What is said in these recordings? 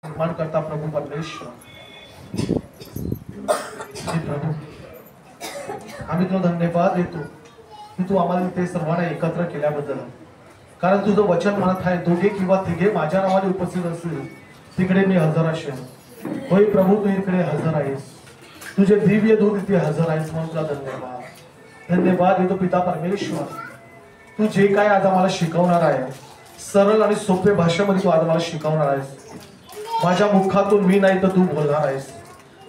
निर्माण करता प्रभू परमेश्वर, हे प्रभू आम्ही तुला धन्यवाद देतो की तू आम्हाला ते सर्वांना एकत्र केल्याबद्दल. कारण तुझं वचन म्हणत आहे, दोघे किंवा तिघे माझ्या नावाने उपस्थित असतील तिकडे मी हजर असेल. होय प्रभू, तू इकडे हजर आहेस, तुझे दिव्य दूत इथे हजर आहेस, म्हणून तुला धन्यवाद धन्यवाद देतो पिता परमेश्वर. तू जे काय आज आम्हाला शिकवणार आहे, सरळ आणि सोपे भाषेमध्ये तू आज आम्हाला शिकवणार आहेस. माझ्या मुखातून मी नाही तर तू बोलणार आहेस.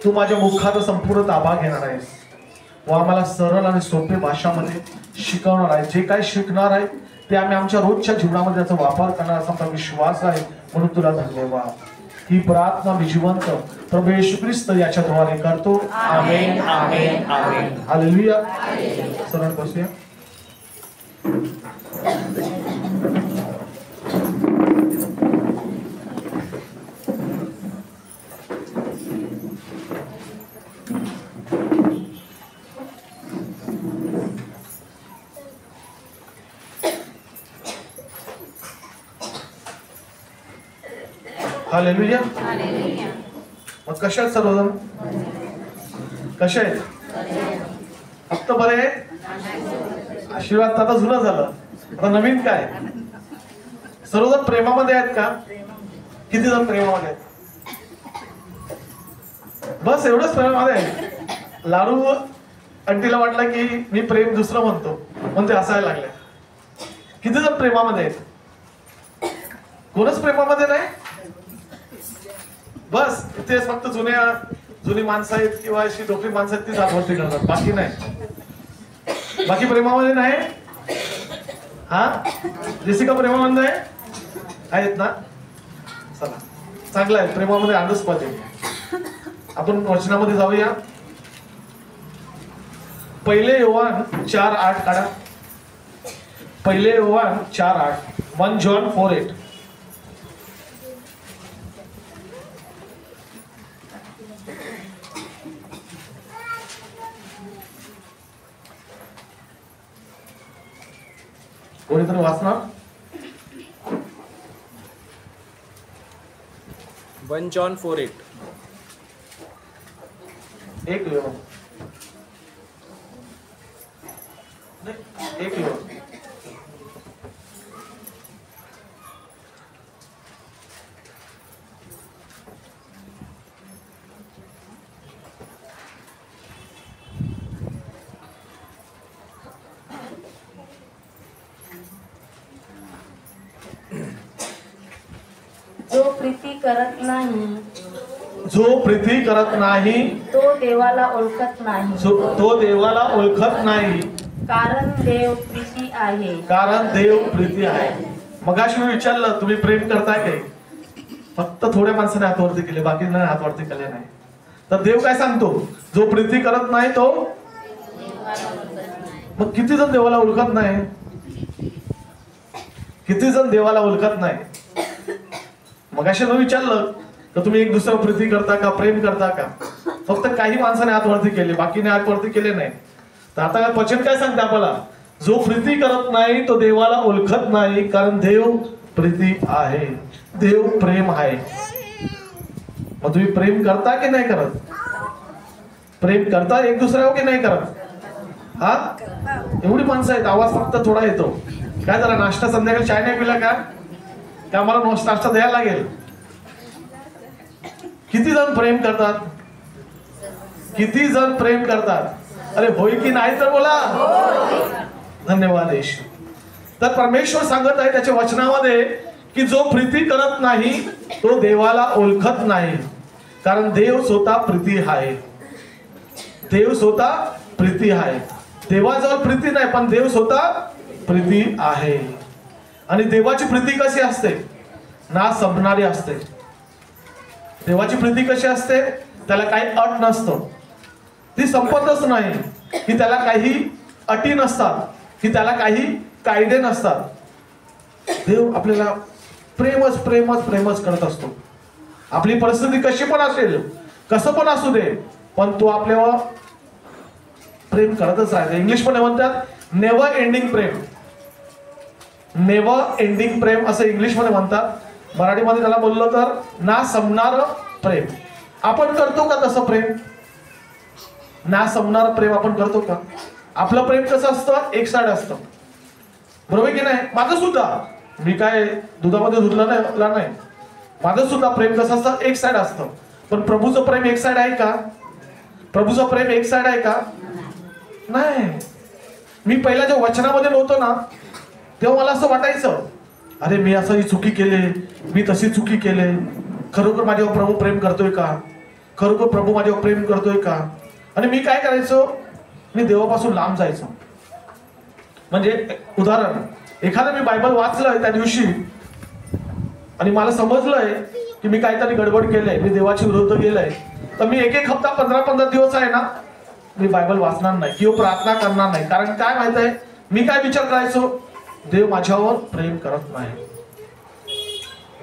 तू माझ्या मुखात संपूर्ण ताबा घेणार आहेस व आम्हाला सरळ आणि सोपे भाषामध्ये शिकवणार आहे. जे काय शिकणार आहे ते आम्ही आमच्या रोजच्या जीवनामध्ये त्याचा वापर करणार असा आमचा विश्वास आहे, म्हणून तुला धन्यवाद. ही प्रार्थना मी जिवंत प्रभू येशू ख्रिस्त याच्याद्वारे करतो. आमेन आमेन आमेन. हालेलुया. सरळ बसूया. हालेलुया. मग कशा आहेत सर्वजण? कशा आहेत? फक्त बरे आहेत? आशीर्वाद आता जुनं झालं, आता नवीन काय? सर्वजण प्रेमामध्ये आहेत का? किती जण प्रेमामध्ये आहेत? बस एवढंच प्रेमामध्ये आहे. लाडू अंटीला वाटलं की मी प्रेम दुसरं म्हणतो म्हणून ते हसायला लागले. किती जण प्रेमामध्ये आहेत? कोणच प्रेमामध्ये नाही? बस इथे फक्त जुनी माणसं आहेत किंवा अशी डोकरी माणसं आहेत ती जागवरती करतात, बाकी नाही. बाकी प्रेमामध्ये नाही. हा जेसिका प्रेमामध्ये आहेत ना? चला चांगलं आहे, प्रेमामध्ये आलंच पाहिजे. आपण वचनामध्ये जाऊया. पहिले योहान 4:8 काढा. पहिले योहान 4:8. 1 John 4:8. कोणीतरी वाचणार? 1 John 4:8. एक लिहो. एक लिहो. जो प्रीती करत नाही जो प्रीती करत नाही तो देवाला ओळखत नाही, तो देवाला ओळखत नाही, कारण देव प्रीती आहे. कारण देव प्रीती आहे. मगाशी मी विचारलं तुम्ही प्रेम करताय काय? फक्त थोड्या माणसाने हातवरती केले, बाकीने हातवरती केले नाही. तर देव काय सांगतो? जो प्रीती करत नाही तो. मग किती जण देवाला ओळखत नाही? किती जण देवाला ओळखत नाही? मगाशी मी विचारलं तर तुम्ही एक दुसरं प्रीती करता का, प्रेम करता का? फक्त काही माणसाने हातवरती केले, बाकीने हातवरती केले नाही. तर आता वचन काय सांगते आपल्याला? जो प्रीती करत नाही तो देवाला ओळखत नाही, कारण देव प्रीती आहे, देव प्रेम आहे. मग तुम्ही प्रेम करता की नाही करत? प्रेम करता एक दुसऱ्यावर की नाही करत? हा एवढी माणसं आहेत, आवाज फक्त थोडा येतो. काय झाला? नाश्ता संध्याकाळी चाय नाही पिला का? का मला नाश्ता द्यायला लागेल? किती जण प्रेम करतात? किती जण प्रेम करतात? अरे होय की नाही तर बोला. धन्यवाद येशू. तर परमेश्वर सांगत आहे त्याच्या वचनामध्ये की जो प्रीती करत नाही तो देवाला ओळखत नाही, कारण देव स्वतः प्रीती आहे. देव स्वतः प्रीती आहे. देवाजवळ प्रीती नाही, पण देव स्वतः प्रीती आहे. आणि देवाची प्रीती कशी असते? ना संपणारी असते. देवाची प्रीती कशी असते? त्याला काही अट नसतं, ती संपतच नाही, की त्याला काही अटी नसतात, की त्याला काही कायदे नसतात. देव आपल्याला प्रेमच प्रेमच प्रेमच करत असतो. आपली परिस्थिती कशी पण असेल, कसं पण असू दे, पण तो आपल्यावर प्रेम करतच राहते. इंग्लिश मध्ये म्हणतात नेव्हर एंडिंग प्रेम. नेव्हर एंडिंग प्रेम असं इंग्लिश मध्ये म्हणतात. मराठीमध्ये त्याला बोललं तर ना संपणार प्रेम. आपण करतो का तसं प्रेम? ना संपणार प्रेम आपण करतो का? आपलं प्रेम कसं असतं? एक साइड असतं, बरोबर की नाही? माझं सुद्धा, मी काय दुधामध्ये धुतलं नाही, माझं सुद्धा प्रेम कसं असतं? एक साइड असतं. पण प्रभूचं प्रेम एक साइड आहे का? प्रभूचं प्रेम एक साइड आहे का? नाही. मी पहिला जेव्हा वचनामध्ये नव्हतो ना, तेव्हा मला असं वाटायचं, अरे मी असं ही चुकी केली, मी तशी चुकी केली, खरोखर माझ्यावर प्रभू प्रेम करतोय का? खरोखर प्रभू माझ्यावर प्रेम करतोय का? आणि मी काय करायचो? मी देवापासून लांब जायचो. म्हणजे उदाहरण, एखादं मी बायबल वाचलंय त्या दिवशी आणि मला समजलंय की मी काहीतरी गडबड केलंय, मी देवाची विरुद्ध गेलंय, तर मी एक हप्ता 15 दिवस आहे ना, मी बायबल वाचणार नाही किंवा प्रार्थना करणार नाही. कारण काय माहित आहे, मी काय विचार करायचो? देव माझ्यावर प्रेम करत नाही,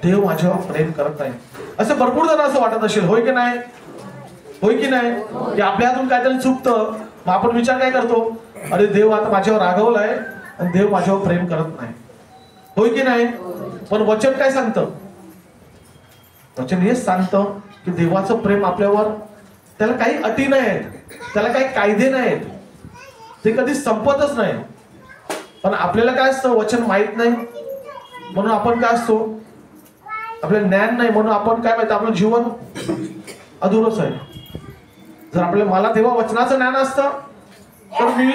देव माझ्यावर प्रेम करत नाही. असं भरपूर जण असं वाटत असेल, होय की नाही? होय की नाही? की आपल्या हातून काहीतरी चुकतं, मग आपण विचार काय करतो? अरे देव आता माझ्यावर रागवलाय आणि देव माझ्यावर प्रेम करत नाही, होय की नाही? पण वचन काय सांगतं? वचन हेच सांगतं की देवाचं प्रेम आपल्यावर, त्याला काही अटी नाही आहेत, त्याला काही कायदे नाहीत, ते कधी संपतच नाही. पण आपल्याला काय असतं? वचन माहित नाही म्हणून आपण काय असतो? आपल्याला ज्ञान नाही म्हणून आपण काय माहिती, आपलं जीवन अधुरच आहे. जर आपल्याला, मला तेव्हा वचनाचं ज्ञान असतं तर मी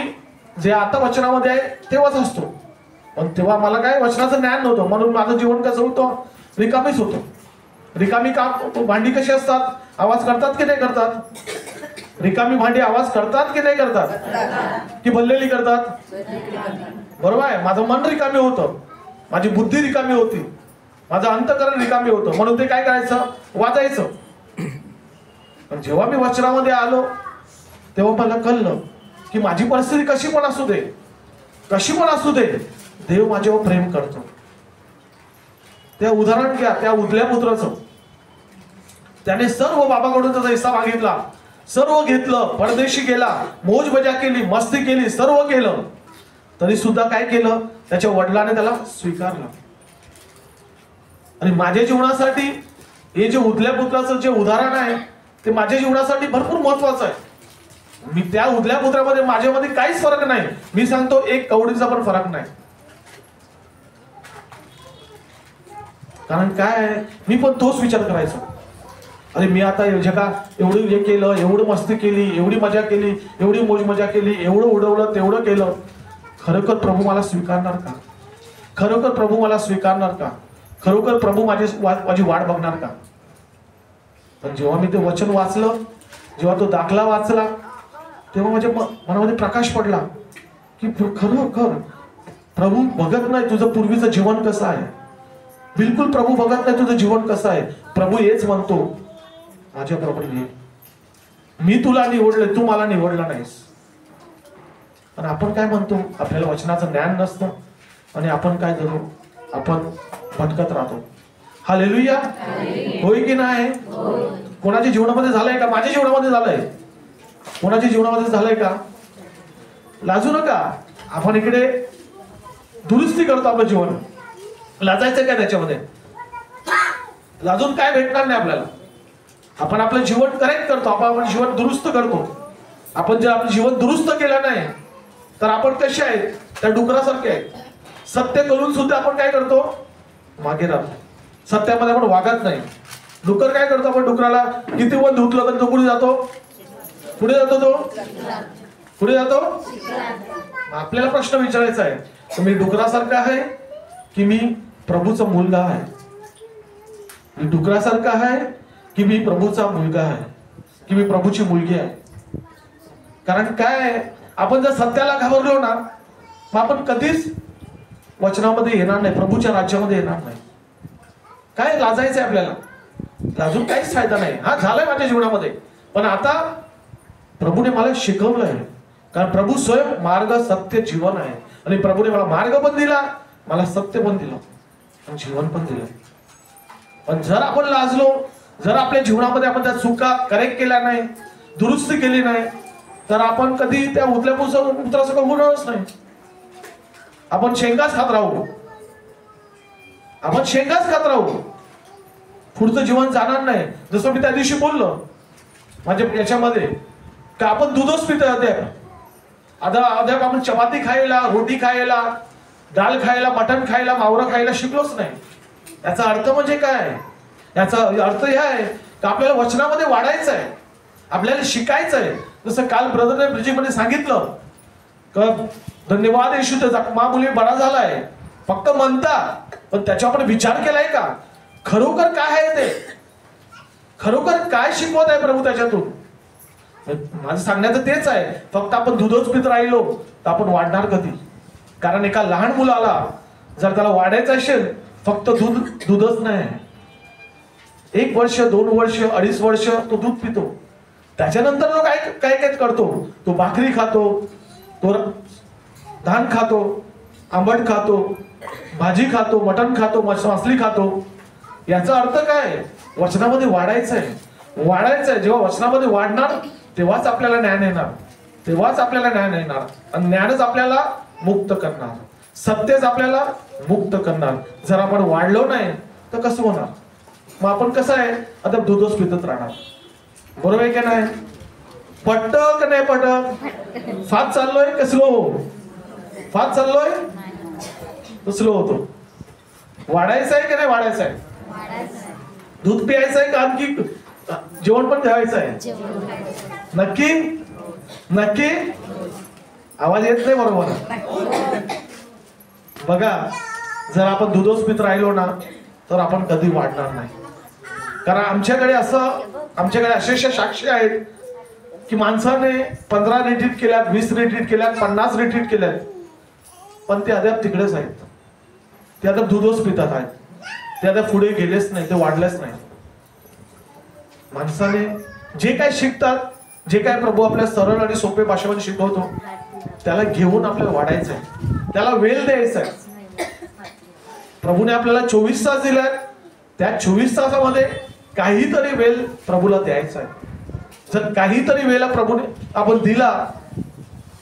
जे आता वचनामध्ये आहे तेव्हाच असतो, पण तेव्हा मला काय वचनाचं ज्ञान नव्हतं म्हणून माझं जीवन कसं होतं? रिकामीच होतं. रिकामी काम भांडी कशी असतात? आवाज करतात की नाही करतात? रिकामी भांडी आवाज करतात की नाही करतात? की भरलेली करतात? बरोबर आहे. माझं मन रिकामी होतं, माझी बुद्धी रिकामी होती, माझं अंतःकरण रिकामी होतं, म्हणून ते काय करायचं? वाजायचं. पण जेव्हा मी वचनामध्ये आलो तेव्हा मला कळलं की माझी परिस्थिती कशी पण असू दे, कशी पण असू दे, देव माझ्यावर प्रेम करतो. त्या उदाहरण घ्या त्या उदल्या पुत्राचं. त्याने सर्व बाबाकडून त्याचा हिस्सा मागितला, सर्व घेतलं, परदेशी गेला, मौज मजा केली, मस्ती केली, सर्व केलं, तरी सुद्धा काय केलं? त्याच्या वडिलांनी त्याला स्वीकारलं. आणि माझ्या जीवनासाठी हे जे उदल्या पुत्राचं जे उदाहरण आहे ते माझ्या जीवनासाठी भरपूर महत्वाचं आहे. मी त्या उदल्या पुत्रामध्ये माझ्यामध्ये काहीच फरक नाही. मी सांगतो एक कवडीचा पण फरक नाही. कारण काय आहे, मी पण तोच विचार करायचो, अरे मी आता जगा एवढं हे केलं, एवढं मस्ती केली, एवढी मजा केली, एवढी मौज मजा केली, एवढं उडवलं, तेवढं केलं, खरोखर प्रभू मला स्वीकारणार का? खरोखर प्रभू मला स्वीकारणार का? खरोखर प्रभू माझी वाट बघणार का? पण जेव्हा मी ते वचन वाचलं, जेव्हा तो दाखला वाचला, तेव्हा माझ्या मनामध्ये प्रकाश पडला की खरोखर प्रभू बघत नाही तुझं पूर्वीचं जीवन कसं आहे. बिलकुल प्रभू बघत नाही तुझं जीवन कसं आहे. प्रभू हेच म्हणतो, माझ्या बरोबर ये, मी तुला निवडले, तू मला निवडला नाहीस. आणि आपण काय म्हणतो? आपल्याला वचनाचं ज्ञान नसतं आणि आपण काय करू? आपण भटकत राहतो. हालेलुया. होय की नाही? कोणाच्या जीवनामध्ये झालंय का? माझ्या जीवनामध्ये झालंय. कोणाच्या जीवनामध्ये झालंय का? लाजू नका. आपण इकडे दुरुस्ती करतो आपलं जीवन. लाजायचं काय त्याच्यामध्ये? लाजून काय भेटणार नाही आपल्याला. आपण आपलं जीवन करेक्ट करतो, आपण आपलं जीवन दुरुस्त करतो. आपण जर आपलं जीवन दुरुस्त केलं नाही तर आपण कसे आहेत? त्या डुकरासारखे आहेत. सत्य करून सुद्धा आपण काय करतो? मागे राहतो. सत्यामध्ये आपण वागत नाही. डुकर काय करतो? आपण डुकराला किती वन धुतलं तर तो कुठे जातो? पुढे जातो. तो पुढे जातो. आपल्याला प्रश्न विचारायचा आहे, तुम्ही डुकरासारखा आहे की मी प्रभूचा मुलगा आहे? मी डुकरासारखा आहे की मी प्रभूचा मुलगा आहे, की मी प्रभूची मुलगी आहे? कारण काय, आपण जर सत्याला घाबरलो ना, मग आपण कधीच वचनामध्ये येणार नाही, प्रभूच्या राज्यामध्ये येणार नाही. काय लाजायचंय आपल्याला? लाजून काहीच फायदा नाही. हा झालाय माझ्या जीवनामध्ये, पण आता प्रभूने मला शिकवलंय. कारण प्रभू स्वयं मार्ग सत्य जीवन आहे. आणि प्रभूने मला मार्ग पण दिला, मला सत्य पण दिलं आणि जीवन पण दिलं. पण जर आपण लाजलो, जर आपल्या जीवनामध्ये आपण त्या चुका करेक्ट केल्या नाही, दुरुस्ती केली नाही, तर आपण कधी त्या उतल्या पुत्राचं होणारच नाही. आपण शेंगाच खात राहू. आपण शेंगाच खात राहू. पुढचं जीवन जाणार नाही. जसं मी त्या दिवशी बोललो माझ्या याच्यामध्ये का आपण दूधच पितोय अद्याप आपण चपाती खायला, रोटी खायला, डाळ खायला, मटण खायला, मावरं खायला शिकलोच नाही. याचा अर्थ म्हणजे काय? याचा अर्थ हे आहे की आपल्याला वचनामध्ये वाढायचं आहे, आपल्याला शिकायचं आहे. जसं काल ब्रदरने ब्रिजिंगमध्ये सांगितलं का धन्यवाद येशू ते जखमा मुली बरा झालाय. फक्त म्हणता पण त्याच्यावर आपण विचार केलाय का? खरोखर काय आहे ते? खरोखर काय शिकवत आहे प्रभू त्याच्यातून? माझं सांगण्याचं तेच आहे. फक्त आपण दूधच पित राहिलो तर आपण वाढणार कधी? कारण एका लहान मुलाला जर त्याला वाढायचं असेल फक्त दूधच नाही. 1 वर्ष, 2 वर्ष, 2.5 वर्ष तो दूध पितो. त्याच्यानंतर तो काय काय काय करतो? तो भाकरी खातो, तो धान खातो, आंबट खातो, भाजी खातो, मटण खातो, मासली खातो. याचा अर्थ काय? वचनामध्ये वाढायचं आहे, वाढायचं आहे. जेव्हा वचनामध्ये वाढणार तेव्हाच आपल्याला ज्ञान येणार, तेव्हाच आपल्याला ज्ञान येणार. आणि ज्ञानच आपल्याला मुक्त करणार, सत्यच आपल्याला मुक्त करणार. जर आपण वाढलो नाही तर कसं होणार? मग आपण कसं आहे आता दूधच पितच राहणार. बरोबर आहे की नाही? पटत का नाही पटत? फास्ट चाललोय का स्लो? फास्ट चाललोय तो स्लो होतो. वाढायचं आहे की नाही वाढायचं आहे? दूध प्यायचं आहे का आणखी जेवण पण ठेवायचं आहे? नक्की नक्की आवाज येत नाही बरोबर. बघा जर आपण दूधच पित राहिलो ना तर आपण कधी वाढणार नाही. कारण आमच्याकडे असे साक्षी आहेत की माणसाने 15 रिट्रीट केल्यात, 20 रिट्रीट केल्यात, 50 रिट्रीट केल्यात, पण ते अद्याप तिकडेच आहेत. ते आता दूधच पितात आहेत, ते आता पुढे गेलेच नाही, ते वाढलेच नाही. माणसाने जे काय शिकतात, जे काय प्रभू आपल्या सरळ आणि सोपे भाषेमध्ये शिकवतो त्याला घेऊन आपल्याला वाढायचं आहे, त्याला वेळ द्यायचा आहे. प्रभूने आपल्याला 24 तास दिलाय, त्या 24 तासामध्ये काहीतरी वेळ प्रभूला द्यायचा आहे. जर काहीतरी वेळेला प्रभूने आपण दिला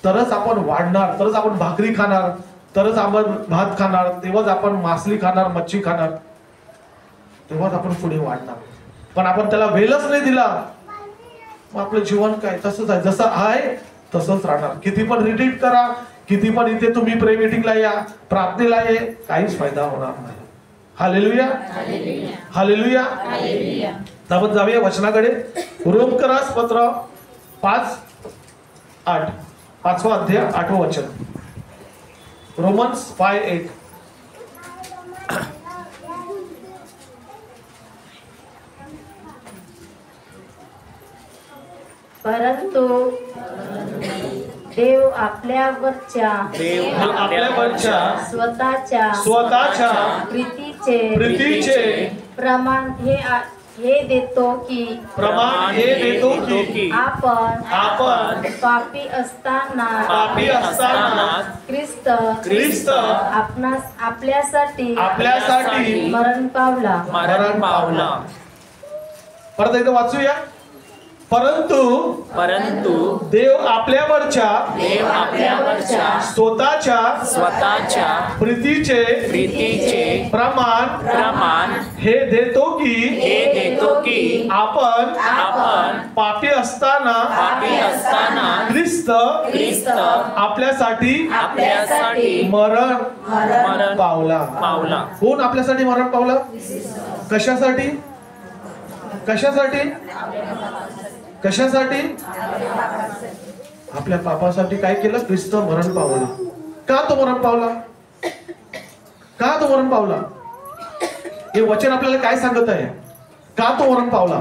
तरच आपण वाढणार, तरच आपण भाकरी खाणार, तरच आपण भात खाणार, तेव्हाच आपण मासली खाणार, मच्छी खाणार, तेव्हाच आपण पुढे वाढणार. पण आपण त्याला वेळच नाही दिला मग आपलं जीवन काय तसंच आहे, जसं आहे तसंच राहणार. किती पण रिट्रीट करा, किती पण इथे तुम्ही प्रे मीटिंगला या, प्रार्थनेला ये, काहीच फायदा होणार नाही. Hallelujah, hallelujah. आपण जाऊया वचनाकडे. रोमकरास पत्र 5:8, 5वा अध्याय 8वं वचन. रोमन्स 5:8. परंतु देव आपल्यावरच्या स्वतःच्या प्रीतीचे प्रमाण हे देतो की आपण पापी असताना ख्रिस्त आपल्यासाठी मरण पावला. परत एकदा वाचूया. परंतु देव आपल्यावरच्या स्वतःच्या प्रीतीचे प्रमाण हे देतो की आपण पापी असताना ख्रिस्त आपल्यासाठी मरण पावला. कोण आपल्यासाठी मरण पावला? कशासाठी? आपल्या पापासाठी काय केलं? ख्रिस्त मरण पावला. का तो मरण पावला? हे वचन आपल्याला काय सांगत आहे? का तो मरण पावला?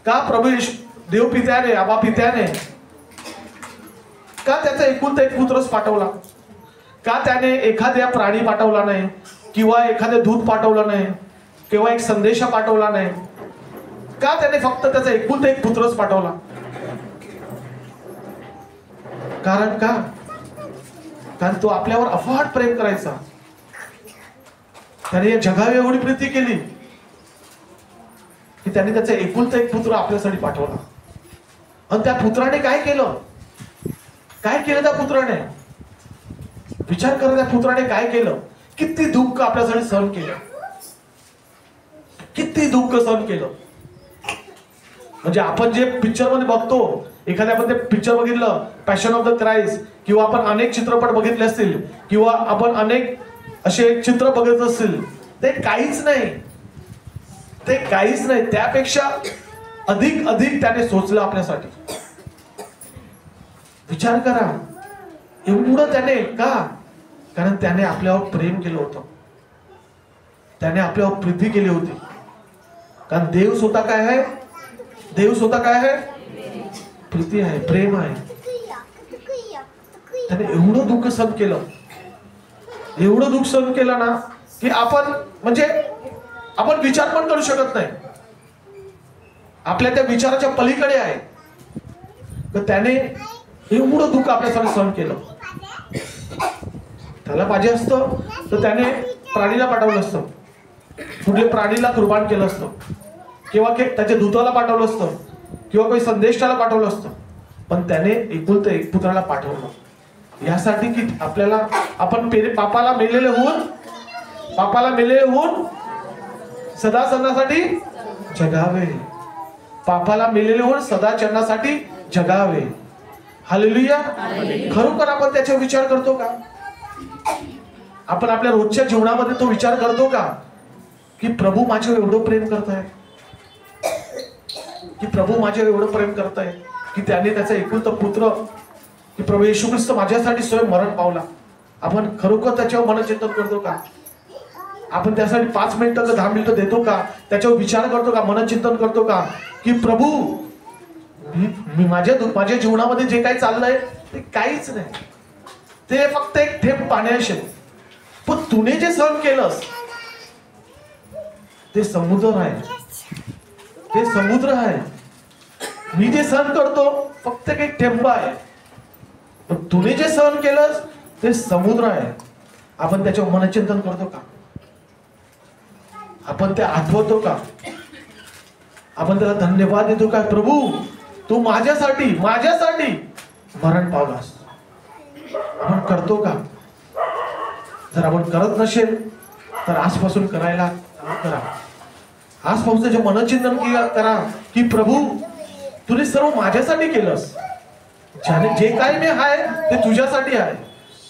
का प्रभू देव पित्याने, आबा पित्याने का त्याचा एकुलता एक पुत्रच पाठवला? का त्याने एखाद्या प्राणी पाठवला नाही, किंवा एखादे दूत पाठवलं नाही, किंवा एक संदेश पाठवला नाही? का त्याने फक्त त्याचा एकुलता एक पुत्रच पाठवला? कारण तो आपल्यावर अफाट प्रेम करायचा. त्याने या जगावर एवढी प्रीती केली की त्याने त्याचा एकुलता एक पुत्र आपल्यासाठी पाठवला. आणि त्या पुत्राने काय केलं त्या पुत्राने? विचार करा, त्या पुत्राने काय केलं किती दुःख आपल्यासाठी सहन केलं, किती दुःख सहन केलं. म्हणजे आपण जे पिक्चर मध्ये बघतो, एखाद्या आपण ते पिक्चर बघितलं पॅशन ऑफ द क्राइस्ट, किंवा आपण अनेक चित्रपट बघितले असतील, किंवा आपण अनेक असे चित्र बघत असतील, ते काहीच नाही, ते काहीच नाही. त्यापेक्षा अधिक अधिक त्याने सोचलं आपल्यासाठी. विचार करा, एवढं त्याने का? कारण त्याने आपल्यावर प्रेम केलं होतं, त्याने आपल्यावर प्रीती केली होती. कारण देव स्वतः काय आहे? देव स्वतः काय आहे? प्रीती आहे, प्रेम आहे. त्याने एवढं दुःख सहन केलं, एवढं दुःख सहन केलं ना, की आपण म्हणजे आपण विचार पण करू शकत नाही. आपल्या त्या विचाराच्या पलीकडे आहे. तर त्याने एवढं दुःख आपल्यासाठी सहन केलं. त्याला पाहिजे असतं तर त्याने प्राणीला पाठवलं असतं, कुठल्या प्राणीला कुर्बान केलं असतं, किंवा त्याच्या दूताला पाठवलं असतं, किंवा काही संदेशाला पाठवलं असतं. पण त्याने एकुलते एक पुत्राला पाठवलं, यासाठी की आपल्याला आपण पापाला मेलेले होऊन सदा चरणासाठी जगावे. पापाला मेलेले होऊन सदा चरणासाठी जगावे. हालेलुया. खरोखर आपण त्याचा विचार करतो का? आपण आपल्या रोजच्या जीवनामध्ये तो विचार करतो का, की प्रभू माझ्यावर एवढं प्रेम करताय, की प्रभू माझ्यावर एवढं प्रेम करताय की त्याने त्याचा एकुलता पुत्र की प्रभू येशू ख्रिस्त माझ्यासाठी स्वयं मरण पावला. आपण खरोखर त्याच्यावर मनचिंतन करतो का? आपण त्यासाठी 5 मिनिटं का 10 मिनिटं देतो का? त्याच्यावर विचार करतो का? मनचिंतन करतो का? की प्रभू मी माझ्या जीवनामध्ये जे काही चाललंय ते काहीच नाही, ते फक्त एक थेंब पाण्याशी. पण तुने जे सहन केलंस ते समुद्र आहे, ते समुद्र आहे. मी जे सहन करतो फक्त एक थेंब आहे, पण तुने जे सहन केलंस ते समुद्र आहे. आपण त्याच्यावर मनचिंतन करतो का? आपण ते आठवतो का? आपण त्याला धन्यवाद देतो का? प्रभू तू माझ्यासाठी मरण पावलास. आपण करतो का? जर आपण करत नसेल तर आजपासून करायला करा. आजपासून त्याचे मनचिंतन करा की प्रभू तुने सर्व माझ्यासाठी केलंस. ज्याने जे काही मी आहे ते तुझ्यासाठी आहे.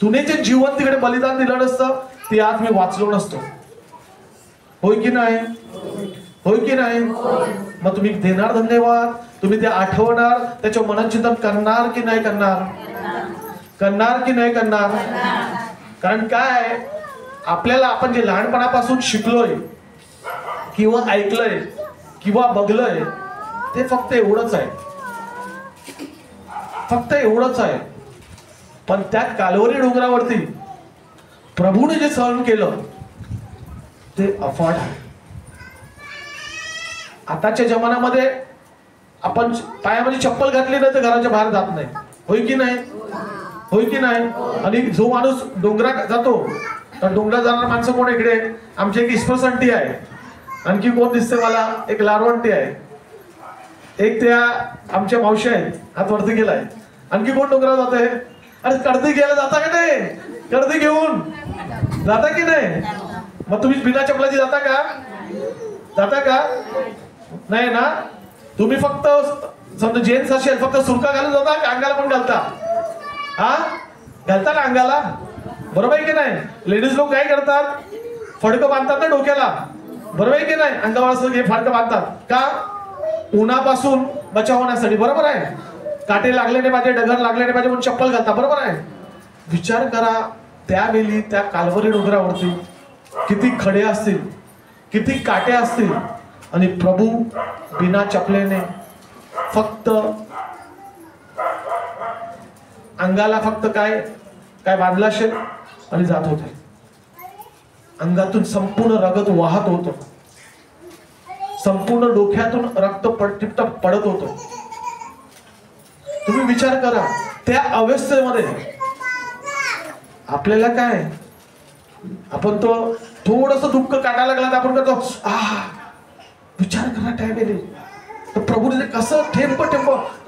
तुने जे जीवन तिकडे बलिदान दिलं नसतं ते आज मी वाचलो नसतो. होय की नाही? होय की नाही? मग तुम्ही देणार धन्यवाद, तुम्ही ते आठवणार, त्याच्या मनचिंतन करणार की नाही करणार? करणार की नाही करणार? कारण काय, आपल्याला आपण जे लहानपणापासून शिकलोय किंवा ऐकलंय किंवा बघलंय ते फक्त एवढंच आहे, फक्त एवढंच आहे. पण त्या काल्वरी डोंगरावरती प्रभूने जे सहन केलं ते अफाट आहे. आताच्या जमान्यामध्ये आपण पायामध्ये चप्पल घातली नाही तर घराच्या बाहेर जात नाही. होय की नाही? होय की नाही? आणि जो माणूस डोंगरात जातो तर डोंगरात जाणारा माणसं कोण? इकडे आमची एक इस्पर्स आंटी आहे, आणखी कोण दिसते मला? एक लारवंटी आहे, एक त्या आमच्या मावशी आहेत, हात वरती गेलाय. आणखी कोण डोंगरात जाते? अरे कडती घ्यायला जाता का नाही? कडती घेऊन जाता की नाही? मग तुम्ही बिना चपलाची जाता का? जाता का? नाही ना. तुम्ही फक्त समजा जेंट्स असेल फक्त सुरका घालून जाता का अंगाला पण घालता? हा, घालता ना अंगाला, बरोबर आहे की नाही? लेडीज लोक काय करतात? फडकं बांधतात ना डोक्याला, बरोबर आहे की नाही? अंगावर असं हे फडकं बांधतात का? उन्हापासून बचाव होण्यासाठी, बरोबर आहे? काटे लागले नाही पाहिजे, डगर लागले नाही पाहिजे म्हणून चप्पल घालता, बरोबर आहे? विचार करा त्यावेळी त्या काल्वरी डोंगरावरती किती खडे असतील, किती काटे असतील, आणि प्रभू बिना चपलेने फक्त अंगाला फक्त काय काय बांधलं असेल आणि जात होते. अंगातून संपूर्ण रगत वाहत होतं, संपूर्ण डोक्यातून रक्त पडत होतं. तुम्ही विचार करा त्या अवस्थेमध्ये आपल्याला काय, आपण तो थोडस दुःख काढायला लागला तर आपण करतो विचार करा त्यावेळी तर प्रभूने कसं थेंब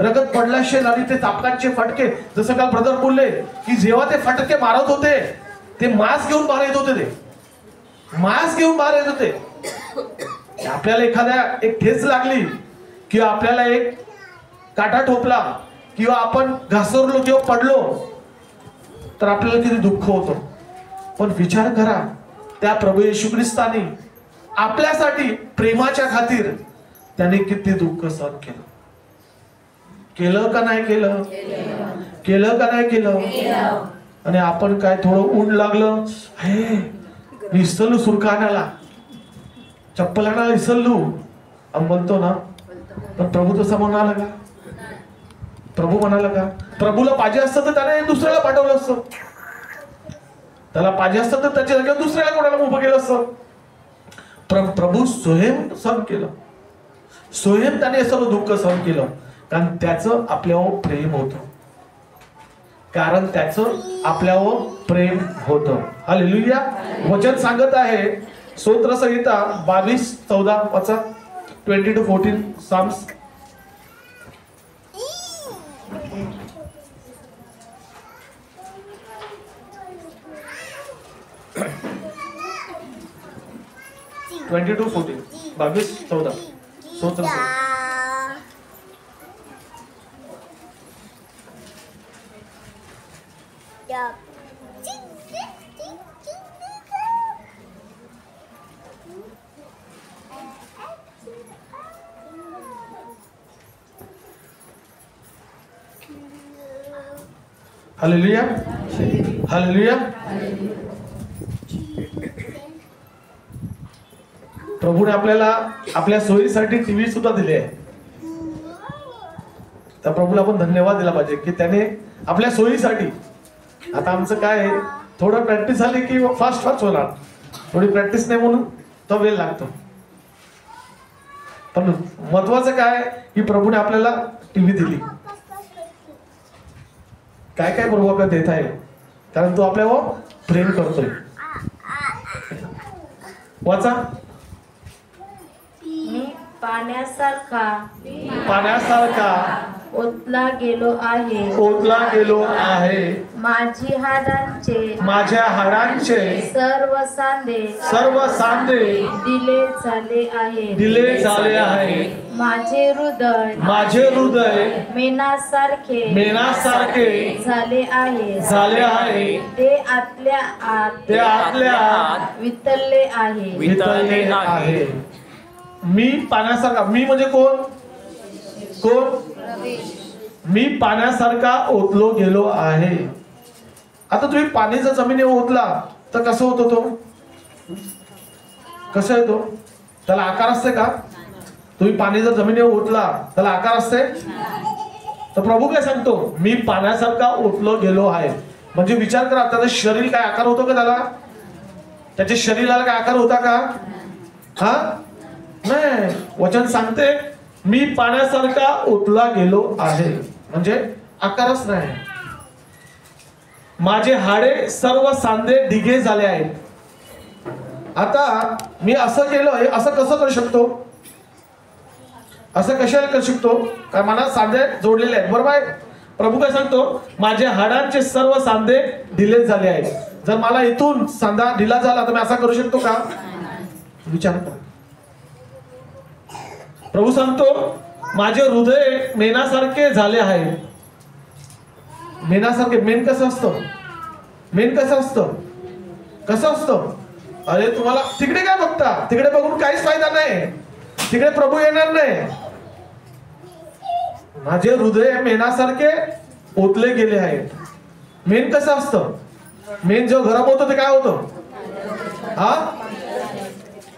रगत पडला असेल. आणि ते चापकांचे फटके, जसं काल ब्रदर बोलले की जेव्हा ते फटके मारत होते ते मास्क घेऊन बाहेर येत होते, ते मांस घेऊन बाहेर येत होते. आपल्याला एखाद्या एक ठेच लागली किंवा आपल्याला एक काटा ठोकला किंवा आपण घासरलो किंवा पडलो तर आपल्याला किती दुःख होतं. पण विचार करा, त्या प्रभू येशू ख्रिस्ताने आपल्यासाठी प्रेमाच्या खातीर त्याने किती दुःख सहन केलं. केलं का नाही केलं? केलं का नाही केलं? आणि आपण काय थोडं ऊन लागलं, हे मी विसरलो सुरखानाला, चप्पल आणायला विसरलो आपण म्हणतो ना. पण प्रभू तसा म्हणाला का? प्रभू म्हणाला का? प्रभूला पाहिजे असतं तर त्याने दुसऱ्याला पाठवलं असतं. त्याला पाहिजे असतं तर त्याच्या जागेवर दुसऱ्याला कोणाला उभं केलं असतं. प्रभू स्वयं सहन केलं. स्वयं त्याने सर्व दुःख सहन केलं. कारण त्याचं आपल्यावर प्रेम होतं. कारण त्याचं आपल्यावर प्रेम होतं. हालेलुया. वचन सांगत आहे स्तोत्र संहिता 22:14 वाचा. 20-14 साम्स. (22-14) 22:14 स्तोत्र. हालेलुया. हालेलुया. प्रभूने आपल्याला आपल्या सोयीसाठी टीव्ही सुद्धा दिले आहे. त्या प्रभूला आपण धन्यवाद दिला पाहिजे की त्याने आपल्या सोयीसाठी. आता आमचं काय आहे, थोडं प्रॅक्टिस झाली की फास्ट होणार. थोडी प्रॅक्टिस नाही म्हणून तो वेळ लागतो. पण महत्वाचं काय की प्रभूने आपल्याला टीव्ही दिली. काय काय प्रभू आपल्याला देत आहे, कारण तो आपल्यावर प्रेम करतोय. वाचा. मी पाण्यासारखा ओतला गेलो आहे. माझ्या हाडांचे सर्व सांधे दिले झाले आहे. माझे हृदय मेणासारखे झाले आहे. ते आतल्या आत वितळले आहे. मी पाण्यासारखा. मी म्हणजे कोण? मी पाण्यासारखा ओतलो गेलो आहे. आता तुम्ही पाणी जर जमिनीवर ओतला तर कसं होतो तो? कसं आहे तो? त्याला आकार असते का? तुम्ही पाणी जर जमिनीवर ओतला त्याला आकार असते? तर प्रभू काय सांगतो? मी पाण्यासारखा ओतलो गेलो आहे. म्हणजे विचार करा, त्याचं शरीर काय आकार होतो का त्याला? त्याच्या शरीराला काय आकार होता का? हा नाही. वचन सांगते मी पाण्यासारखा ओतला गेलो आहे, म्हणजे आकारच नाही. माझे हाडे सर्व सांधे ढिगे झाले आहेत. आता मी असं केलं, असं कसं करू शकतो? असं कशाला करू शकतो? काय मला सांधे जोडलेले आहेत, बरोबर आहे. प्रभू काय सांगतो? माझ्या हाडांचे सर्व सांधे ढिले झाले आहेत. जर मला इथून सांधा ढिला झाला तर मी असा करू शकतो का? विचार करा. प्रभू सांगतो माझे हृदय मेणासारखे झाले आहे. मेणासारखे. मेण कसं असतं? मेण कसं असतं? कसं असतं? अरे तुम्हाला तिकडे काय बघता? तिकडे बघून काहीच फायदा नाही. तिकडे प्रभू येणार नाही. माझे हृदय मेणासारखे ओतले गेले आहेत. मेण कसं असतं? मेण जेव्हा गरम होतं ते काय होतं? हा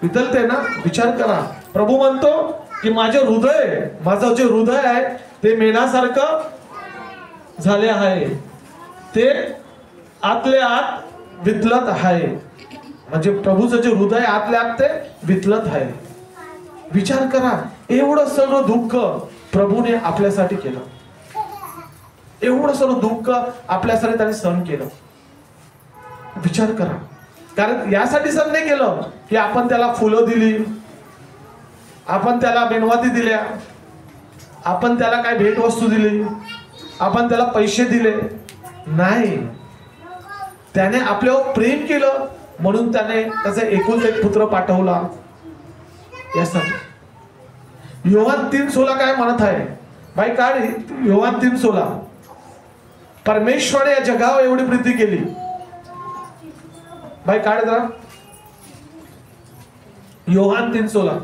वितळते ना. विचार करा. प्रभू म्हणतो की माझे हृदय, माझं जे हृदय आहे ते मेणासारखं झाले आहे. ते आतल्या आत वितलत आहे. म्हणजे प्रभूचं जे हृदय आतल्या आत ते वितलत आहे. विचार करा, एवढं सगळं दुःख प्रभूने आपल्यासाठी केलं. एवढं सगळं दुःख आपल्यासाठी त्याने सहन केलं. विचार करा. कारण यासाठी सहन नाही केलं की आपण त्याला फुलं दिली, आपण त्याला मेणवाती दिल्या, आपण त्याला काय भेटवस्तू दिली, आपण त्याला पैसे दिले. नाही. त्याने आपल्यावर प्रेम केलं म्हणून त्याने त्याचा एकुलता एक पुत्र पाठवला यासाठी. योहान 3:16 काय म्हणत आहे बाई काढ. योहान 3:16 परमेश्वराने या जगावर एवढी प्रीती केली. बाई काढ जरा. योहान 3:16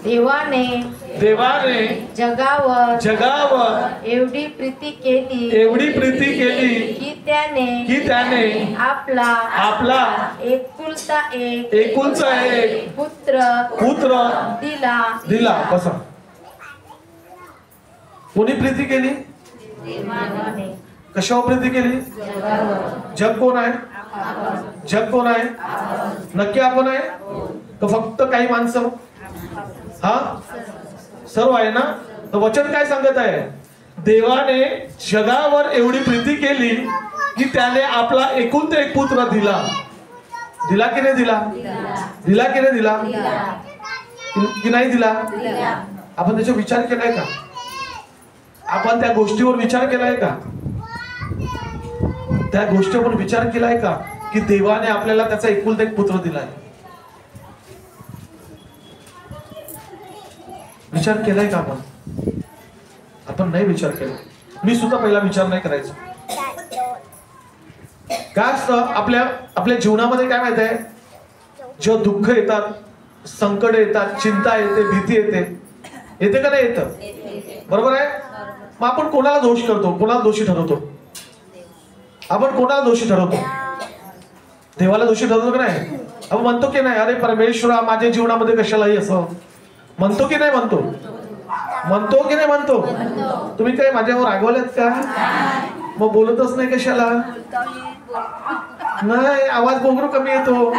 देवाने जगावर एवढी प्रीती केली की त्याने आपला एकुलता एक पुत्र दिला. कसा कोणी प्रीती केली? कशावर प्रीती केली? जग कोण आहे? नक्की आपण आहे का फक्त काही माणसं? हा सर्व आहे ना. तर वचन काय सांगत आहे? देवाने जगावर एवढी प्रीती केली की त्याने आपला एकुलता एक पुत्र दिला. दिला की नाही दिला? की नाही दिला? आपण त्याचा विचार केलाय का? आपण त्या गोष्टीवर विचार केलाय का? त्या गोष्टीवर विचार केलाय का की देवाने आपल्याला त्याचा एकुलता एक पुत्र दिलाय? विचार केलाय का आपण नाही विचार केला. मी सुद्धा पहिला विचार नाही करायचो. काय असतं आपल्या जीवनामध्ये काय माहित आहे? जेव्हा दुःख येतात, संकट येतात, चिंता येते, भीती येते का नाही येतं? बरोबर आहे. मग आपण कोणाला दोष करतो? कोणाला दोषी ठरवतो? आपण कोणाला दोषी ठरवतो? देवाला दोषी ठरवतो का नाही? आपण म्हणतो की नाही अरे परमेश्वरा माझ्या जीवनामध्ये कशालाही असं म्हणतो की नाही? म्हणतो की नाही? म्हणतो. तुम्ही काय माझ्यावर रागवलेत का? मग बोलतच नाही कशाला? नाही, आवाज बोगरू कमी येतो.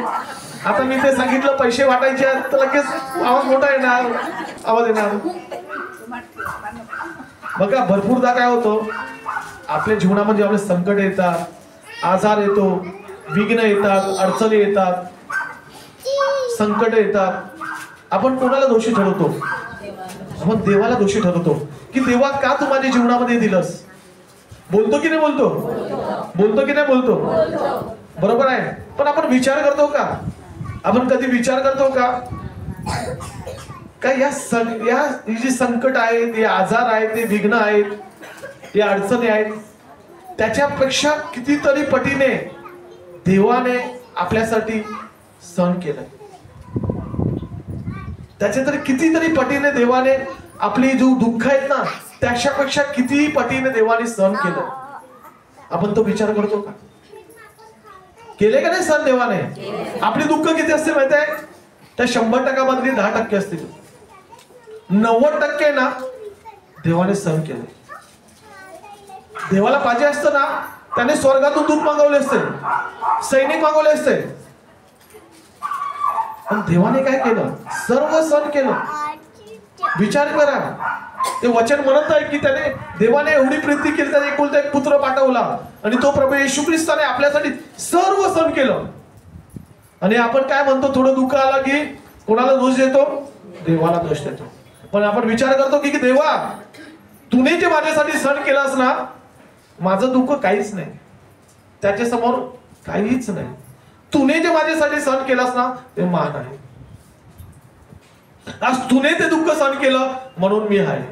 आता मी ते सांगितलं पैसे वाटायचे तर लगेच आवाज मोठा येणार, आवाज येणार. बघा भरपूरदा काय होतं आपल्या जीवनामध्ये आपले संकट येतात, आजार येतो, विघ्न येतात, अडचणी येतात, संकट येतात. आपण कोणाला दोषी ठरवतो? आपण देवाला दोषी ठरवतो की देवा का तू माझ्या जीवनामध्ये दिलंस? बोलतो की नाही बोलतो? बरोबर आहे. पण आपण विचार करतो का? आपण कधी विचार करतो का या जी संकट आहेत, हे आजार आहेत, ते विघ्न आहेत, हे अडचणी आहेत, त्याच्यापेक्षा कितीतरी पटीने देवाने आपल्यासाठी सहन केलं. त्याचे तरी कितीतरी पटीने देवाने आपली जो दुःख आहेत ना त्याच्यापेक्षा कितीही पटीने देवाने सहन केलं. आपण तो विचार करतो का? केले का नाही सहन देवाने? आपली दुःख किती असते माहिती आहे? त्या 100% मधली 10% असतील. 90% ना देवाने सहन केले. देवाला पाहिजे असतं ना त्याने स्वर्गातून दूत मागवले असते, सैनिक मागवले असते. पण देवाने काय केलं? सर्व सहन केलं. विचार करा. ते वचन म्हणत आहे की त्याने देवाने एवढी प्रीती केली, त्याने एकुलता एक पुत्र पाठवला आणि तो प्रभू येशू ख्रिस्ताने आपल्यासाठी सर्व सहन केलं. आणि आपण काय म्हणतो? थोडं दुःख आला की कोणाला दोष देतो? देवाला दोष देतो. पण आपण विचार करतो की देवा तूने जे माझ्यासाठी सहन केलास ना, माझं दुःख काहीच नाही, त्याच्या समोर काहीच नाही. तूने जे माझ्यासाठी सहन केलास ना ते महान आहे. आज तूने ते दुःख सहन केलं म्हणून मी आहे.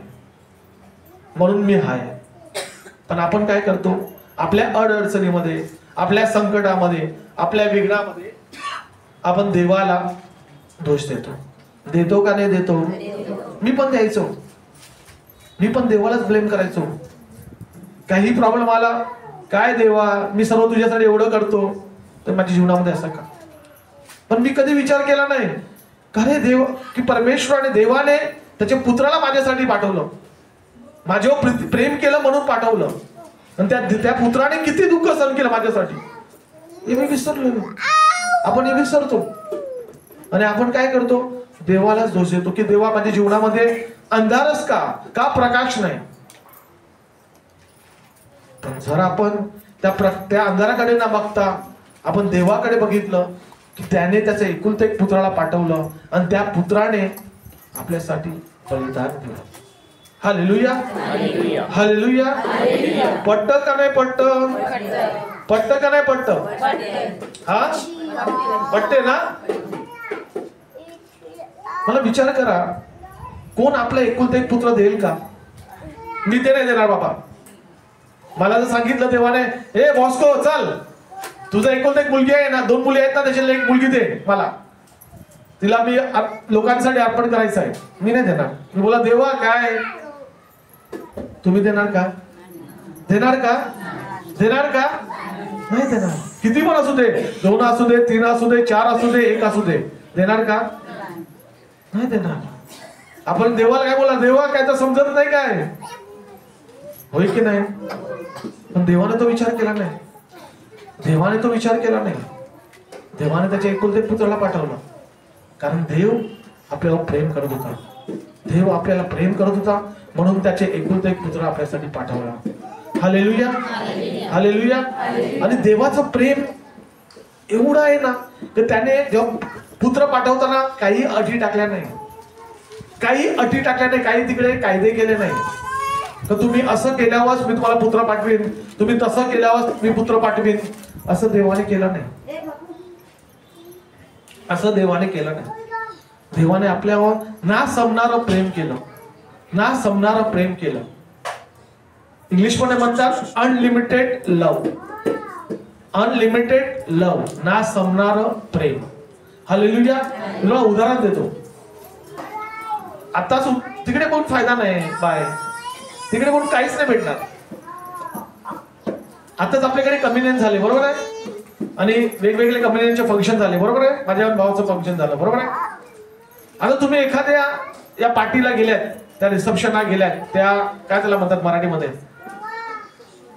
पण आपण काय करतो? आपल्या अडचणीमध्ये, आपल्या संकटामध्ये, आपल्या विघ्नामध्ये आपण देवाला दोष देतो का नाही देतो? मी पण द्यायचो. मी पण देवालाच ब्लेम करायचो. काही प्रॉब्लेम आला, काय देवा मी सर्व तुझ्यासाठी एवढं करतो तर माझ्या जीवनामध्ये असं का? पण मी कधी विचार केला नाही का रे देव की परमेश्वराने देवाने त्याच्या पुत्राला माझ्यासाठी पाठवलं, माझ्यावर प्रेम केलं म्हणून पाठवलं. आणि त्या पुत्राने किती दुःख सहन केलं माझ्यासाठी हे मी विसरलो. आपण हे विसरतो आणि आपण काय करतो? देवालाच दोष देतो की देवा माझ्या जीवनामध्ये अंधारच का प्रकाश नाही. पण जर आपण त्या अंधाराकडे न बघता आपण देवाकडे बघितलं की त्याने त्याच्या एकुलता एक पुत्राला पाठवलं आणि त्या पुत्राने आपल्यासाठी बलिदान दिलं. Hallelujah hallelujah. पटतं का नाही पटतं? पटतं का नाही पटतं? हा पटते ना. मला विचार करा, कोण आपला एकुलता एक पुत्र देईल का? मी ते नाही देणार बाबा. मला जर सांगितलं देवाने, हे बॉस्को चल, तुझा एकुलता एक मुलगी आहे ना, 2 मुली आहेत ना, त्याच्याला एक मुलगी दे मला, तिला मी लोकांसाठी अर्पण करायचं आहे. मी नाही देणार. मी बोला देवा काय तुम्ही देणार का? देणार का? देणार का? नाही देणार. किती पण असू दे, 2 असू दे, 3 असू दे, 4 असू दे, 1 असू दे, देणार का? नाही देणार. आपण देवाला काय बोला, देवा काय तर समजत नाही काय, होय की नाही? पण देवाने तो विचार केला नाही. देवाने तो विचार केला नाही. देवाने त्याच्या एकुलते पुत्राला पाठवलं, कारण देव आपल्याला प्रेम करत होता. देव आपल्याला प्रेम करत होता, म्हणून त्याचे एकुलते एक पुत्र आपल्यासाठी पाठवला. Hallelujah hallelujah. आणि देवाचं प्रेम एवढं आहे ना, की त्याने जेव्हा पुत्र पाठवताना काही अटी टाकल्या नाही, काही अटी टाकल्या नाही, काही तिकडे कायदे केले नाही. तर तुम्ही असं केल्यावर मी तुम्हाला पुत्र पाठवीन, तुम्ही तसं केल्यावर मी पुत्र पाठवीन, असं देवाने केलं नाही. असं देवाने केलं नाही. देवाने आपल्यावर ना संपणारं प्रेम केलं, ना संपणारं प्रेम केलं. इंग्लिश मध्ये म्हणतात अनलिमिटेड लव्ह. अनलिमिटेड लव्ह, ना संपणारं प्रेम. हालेलुया. तुला उदाहरण देतो. आता तिकडे कोण फायदा नाही बाय, तिकडे कोण काहीच नाही भेटणार. आताच आपल्याकडे कम्युनियन झाले, बरोबर आहे, आणि वेगवेगळे कम्युनियनचे फंक्शन झाले, बरोबर आहे. माझ्या भावाचं फंक्शन झालं, बरोबर आहे. आता तुम्ही एखाद्या या पार्टीला गेल्यात, त्या रिसेप्शनला गेल्यात, त्या काय त्याला म्हणतात मराठीमध्ये,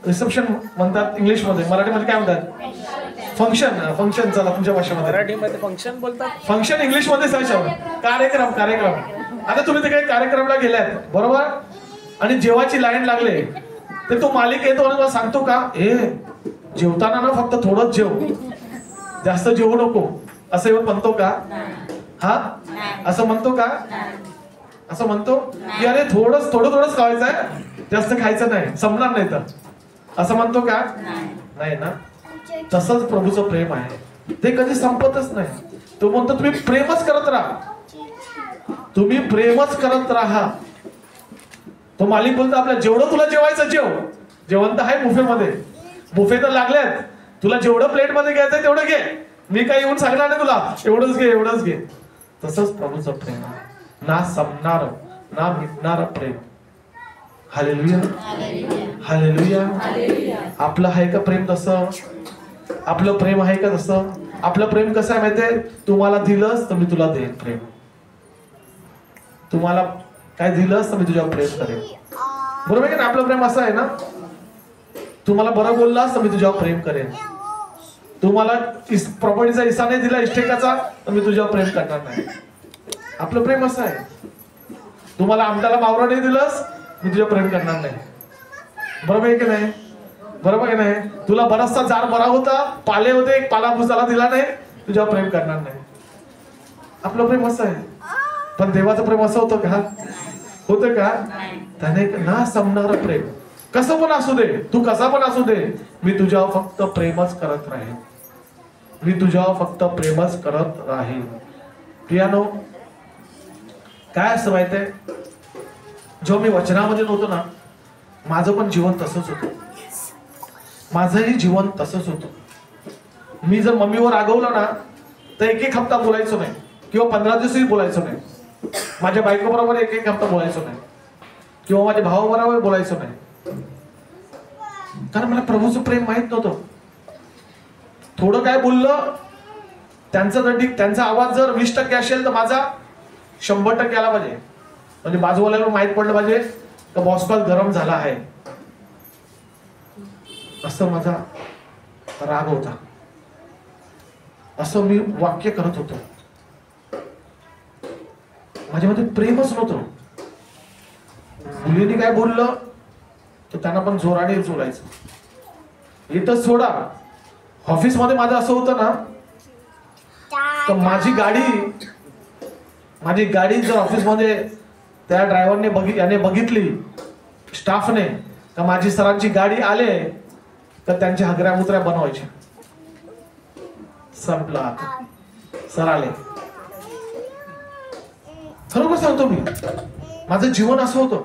रिसेप्शन म्हणतात इंग्लिश मध्ये, मराठीमध्ये काय म्हणतात? फंक्शन. फंक्शन चला तुमच्या भाषेमध्ये मराठीमध्ये फंक्शन बोलतात. फंक्शन इंग्लिश मध्ये कार्यक्रम. कार्यक्रम. आता तुम्ही ते काही कार्यक्रमला गेल्यात, बरोबर, आणि जेवायची लाईन लागले, तर तो मालिक येतो आणि मला सांगतो का, ए जेवताना ना फक्त थोडंच जेव, जास्त जेवू नको, असं येऊन म्हणतो का? हा असं म्हणतो का? असं म्हणतो की अरे थोडंच थोडंच खायचं आहे, जास्त खायचं नाही, संपणार नाही तर, असं म्हणतो का? नाही ना. तसंच प्रभूचं प्रेम आहे, ते कधी संपतच नाही. तो म्हणतो तुम्ही प्रेमच करत राहा, तुम्ही प्रेमच करत राहा. तो मालिक बोलतो आपल्या, जेवढं तुला जेवायचं जेव, जेवण तर आहे बुफे मध्ये, बुफे तर लागल्यात, तुला जेवढं प्लेट मध्ये घ्यायचंय तेवढं घे, मी काही येऊन सांगणार नाही तुला एवढंच घे एवढंच घे. तसंच प्रभूचं प्रेम आहे, ना संपणार ना मिटणार प्रेम. Hallelujah hallelujah. आपलं आहे का प्रेम तसं? आपलं प्रेम आहे का तसं? आपलं प्रेम कसं आहे माहितीये? तुम्हाला दिलंस तर मी तुला देईन प्रेम, तुम्हाला काय दिलंस तर मी तुझ्यावर प्रेम करेन, बरोबर आहे ना? आपलं प्रेम असं आहे ना, तुम्हाला बरं बोललास तर मी तुझ्यावर प्रेम करेन, तुम्हाला प्रॉपर्टीचा हिस्सा नाही दिला इष्टेकाचा तर मी तुझ्यावर प्रेम करणार नाही. आपलं प्रेम असं आहे. तुम्हाला आमच्याला मावरा नाही दिलंस मी तुझ्यावर प्रेम करणार नाही, बरोबर आहे की नाही? बरोबर आहे नाही? तुला बराचसा जार बरा होता, पाले होते, एक पाला भुसाला दिला नाही, तुझ्यावर प्रेम करणार नाही. आपलं प्रेम असं आहे. पण देवाचं प्रेम असं होतं का? होतं का? त्याने ना संपणार प्रेम, कसं पण असू दे, तू कसा पण असू दे, मी तुझ्यावर फक्त प्रेमच करत राहीन, मी तुझ्यावर फक्त प्रेमच करत राहीन. प्रियानो, काय असं माहितीये, जेव्हा मी वचनामध्ये नव्हतो ना, माझं पण जीवन तसंच होतं, माझंही जीवन तसंच होतं. मी जर मम्मीवर रागवलं ना तर 1 हप्ता बोलायचो नाही, किंवा 15 दिवसही बोलायचो नाही. माझ्या बायको बरोबर 1 हप्ता बोलायचो नाही, किंवा माझ्या भावाबरोबर बोलायचो नाही, कारण मला प्रभूचं प्रेम माहित नव्हतं. थोडं काय बोललं, त्यांचा आवाज जर 20% असेल तर माझा 100% आला पाहिजे, म्हणजे बाजूवाल्याला माहित पडलं पाहिजे तर बॉस गरम झाला आहे, असं माझा राग होता, असं मी वाक्य करत होतो. माझ्यामध्ये प्रेमच नव्हतं. मुलीने काय बोललं तर त्यांना पण जोराने बोलायचं. इथं सोडा, ऑफिस मध्ये माझं असं होतं ना, तर माझी गाडी माझी गाडी जर ऑफिसमध्ये त्या ड्रायव्हरने याने बघितली, स्टाफने, का माझी सरांची गाडी आले, तर त्यांच्या हगऱ्या मुत्र्या बनवायच्या. संपला आता. सर आले. खरोखर सांगतो मी, माझं जीवन असं होतं.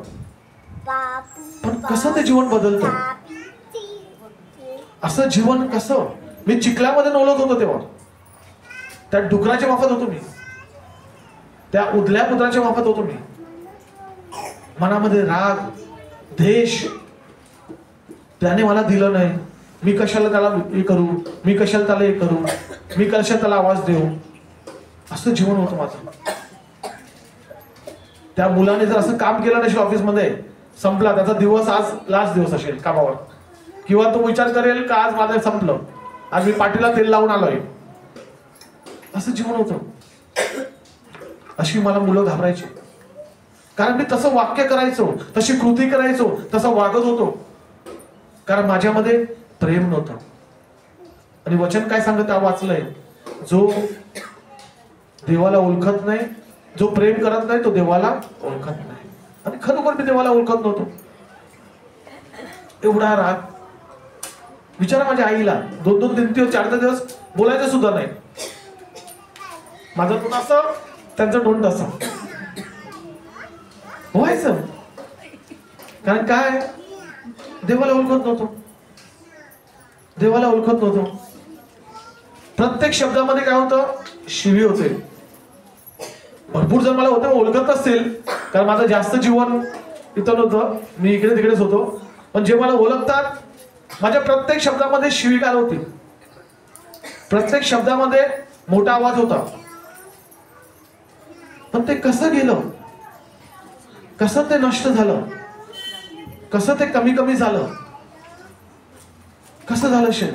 पण कसं ते जीवन बदलतं, असं जीवन कसं. मी चिखलामध्ये नवलत होतो तेव्हा, त्या डुकराच्या माफत होतो मी, त्या उदल्या पुत्राच्या माफत होतो मी. मनामध्ये राग, द्वेष, त्याने मला दिलं नाही, मी कशाला त्याला हे करू, मी कशाला त्याला हे करू, मी कशाला त्याला आवाज देऊ, असं जीवन होतं माझं. त्या मुलाने जर असं काम केलं नसेल ऑफिसमध्ये, संपला त्याचा दिवस, आज लास्ट दिवस असेल कामावर, किंवा तो विचार करेल का आज माझं संपलं, आज मी पाठीला तेल लावून आलोय, असं जीवन होतं. अशी मला मुलं घाबरायची, कारण मी तसं वाक्य करायचो, तशी कृती करायचो, तसं वागत होतो, कारण माझ्यामध्ये प्रेम नव्हतं. आणि वचन काय सांगत वाचलंय, जो देवाला ओळखत नाही, जो प्रेम करत नाही, तो देवाला ओळखत नाही. आणि खरोखर मी देवाला ओळखत नव्हतो. एवढा राग. विचारा माझ्या आईला, 2-2, 3-3, 4 दिवस बोलायचं सुद्धा नाही. माझं तोंड असं, त्यांचं तोंड असं व्हायचं. कारण काय, देवाला ओळखत नव्हतो, देवाला ओळखत नव्हतो. प्रत्येक शब्दामध्ये काय होतं, शिवी होते. भरपूर जण मला होते ओळखत असतील, कारण माझं जास्त जीवन इथं नव्हतं, मी इकडे तिकडेच होतो. पण जे मला ओळखतात, माझ्या प्रत्येक शब्दामध्ये शिवीगाळ होती, प्रत्येक शब्दामध्ये मोठा आवाज होता. पण ते कसं गेलं, कसं ते नष्ट झालं, कसं ते कमी कमी झालं, कसं झालं असेल.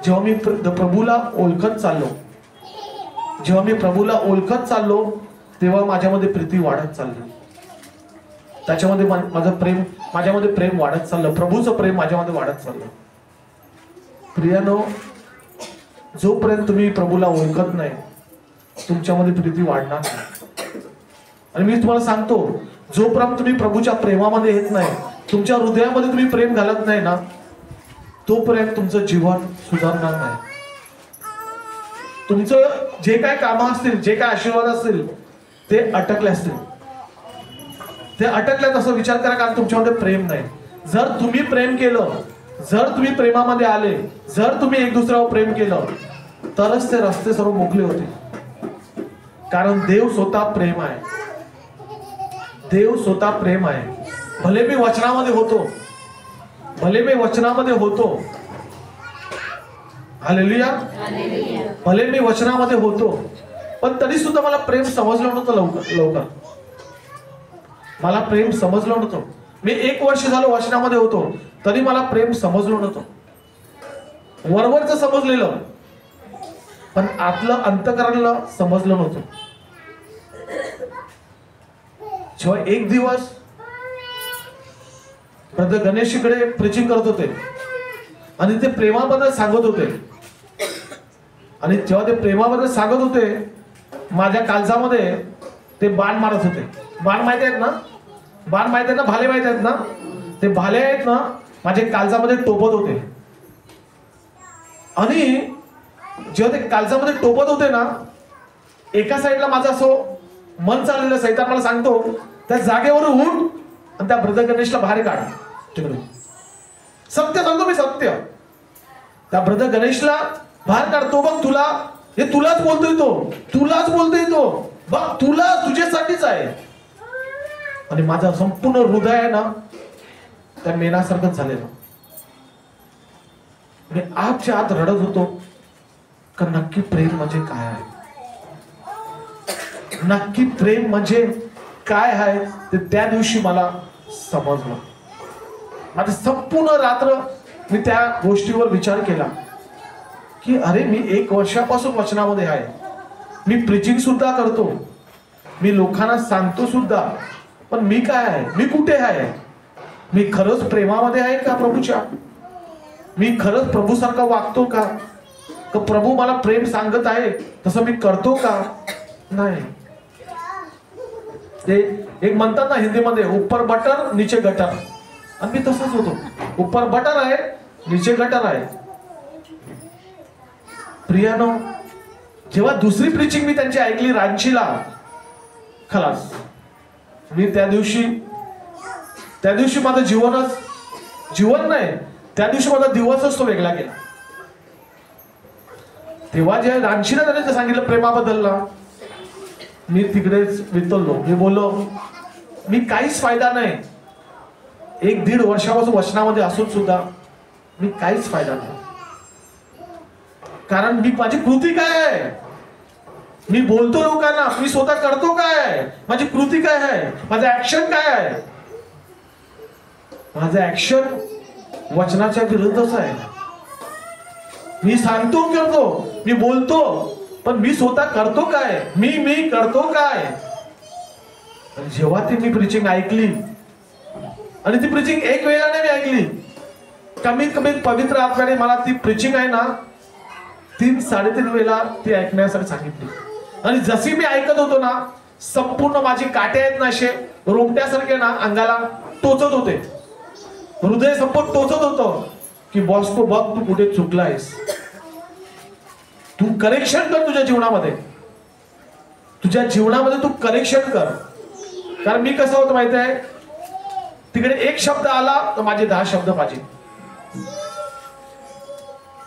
जेव्हा मी प्रभूला ओळखत चाललो, जेव्हा मी प्रभूला ओळखत चाललो, तेव्हा माझ्यामध्ये प्रीती वाढत चालली. त्याच्यामध्ये माझं प्रेम, माझ्यामध्ये प्रेम वाढत चाललं, प्रभूचं प्रेम माझ्यामध्ये वाढत चाललं. प्रियानो, जोपर्यंत तुम्ही प्रभूला ओळखत नाही, तुमच्यामध्ये प्रीती वाढणार नाही. आणि मी तुम्हाला सांगतो, जोपर्यंत तुम्ही प्रभूच्या प्रेमामध्ये येत नाही, तुमच्या हृदयामध्ये तुम्ही प्रेम घालत नाही ना, तोपर्यंत तुमचं जीवन सुधारणार नाही. तुमचं जे काय कामं असतील, जे काय आशीर्वाद असतील, ते अटकले असतील, ते अटकल्यात असं विचार करा, कारण तुमच्यामध्ये प्रेम नाही. जर तुम्ही प्रेम केलं, जर तुम्ही प्रेमामध्ये आले, जर तुम्ही एक दुसऱ्यावर प्रेम केलं, तरच ते रस्ते सर्व मोकळे होते. कारण देव स्वतः प्रेम आहे, देव स्वतः प्रेम आहे. भले मी वचनामध्ये होतो, भले मी वचनामध्ये होतो, हालेलुया, भले मी वचनामध्ये होतो, पण तरी सुद्धा मला प्रेम समजलं नव्हतं. लवकर मला प्रेम समजलं नव्हतं. मी 1 वर्ष झालं वचनामध्ये होतो, तरी मला प्रेम समजलं नव्हतं. वरवरचं समजलेलं, पण आतलं अंतःकरणला समजलं नव्हतं. जेव्हा एक दिवस ब्रदर गणेश इकडे प्रीचिंग करत होते, आणि ते प्रेमाबद्दल सांगत होते, आणि जेव्हा ते प्रेमाबद्दल सांगत होते, माझ्या काळजामध्ये ते बाण मारत होते. बाण माहिती आहेत ना, बाण माहिती आहेत ना, भाले माहिती आहेत ना, ते भाले आहेत ना, माझ्या काळजामध्ये टोपत होते. आणि जेव्हा ते काळजामध्ये टोपत होते ना, एका साईडला माझं असं मन चाललेलं, सैतान मला सांगतो, त्या जागेवर उठ आणि त्या ब्रदर गणेशला बाहेर काढ तिकडे. सत्य सांगतो मी, सत्य. त्या ब्रदर गणेशला बाहेर काढतो. बघ, तुला हे तुलाच बोलतोय, तो तुलाच बोलतोय, तो बघ, तुला तुझ्यासाठीच आहे. आणि माझं संपूर्ण हृदय आहे ना, त्या मेणासारखंच झालेलं. मी आतच्या आत रडत होतो, का नक्की प्रेम म्हणजे काय आहे, नक्की प्रेम म्हणजे काय आहे ते त्या दिवशी मला समजलं. माझं संपूर्ण रात्र मी त्या गोष्टीवर विचार केला, की अरे, मी 1 वर्षापासून वचनामध्ये आहे, मी प्रीचिंग सुद्धा करतो, मी लोकांना सांगतो सुद्धा, पण मी काय आहे, मी कुठे आहे, मी खरंच प्रेमामध्ये आहे का प्रभूच्या, मी खरंच प्रभूसारखा वागतो का, प्रभू मला प्रेम सांगत आहे तसं मी करतो का. नाही. ते एक म्हणतात ना हिंदीमध्ये, ऊपर बटर नीचे गटर, आणि मी तसंच होतो. ऊपर बटर आहे, नीचे गटर आहे. प्रियानो, जेव्हा दुसरी प्रीचिंग मी त्यांची ऐकली रांचीला, खलास, मी त्या दिवशी माझं जीवन नाही, त्या दिवशी माझा दिवसच तो वेगळा गेला. तेव्हा जे रांचीला त्याने सांगितलं प्रेमाबद्दल ना, मी तिकडेच वितळलो. मी बोललो, मी काहीच फायदा नाही. 1-1.5 वर्षापासून वचनामध्ये असून सुद्धा मी काहीच फायदा नाही. कारण माझी कृती काय आहे? मी बोलतो लोकांना, मी स्वतः करतो काय? माझी कृती काय आहे? माझं ऍक्शन काय आहे? माझं ऍक्शन वचनाच्या विरुद्धच आहे. मी सांगतो, करतो, मी बोलतो, पण मी स्वतः करतो काय? मी करतो काय? जेव्हा ती मी प्रीचिंग ऐकली, आणि ती प्रीचिंग एक वेळा नाही मी ऐकली, कमीत कमी पवित्र आत्म्याने मला ती प्रीचिंग आहे ना 3-3.5 वेळा ती ऐकण्यासाठी सांगितली. आणि जशी मी ऐकत होतो ना, संपूर्ण माझी काटे आहेत ना, असे रोमट्यासारखे ना अंगाला टोचत होते. हृदय संपूर्ण टोचत होतं की बॉस को बघ, तू कुठे चुकलायस. तू करेक्शन कर तुझ्या जीवनामध्ये, तू करेक्शन कर. कारण मी कसं होतं माहिती आहे, तिकडे एक शब्द आला तर माझे 10 शब्द पाहिजे,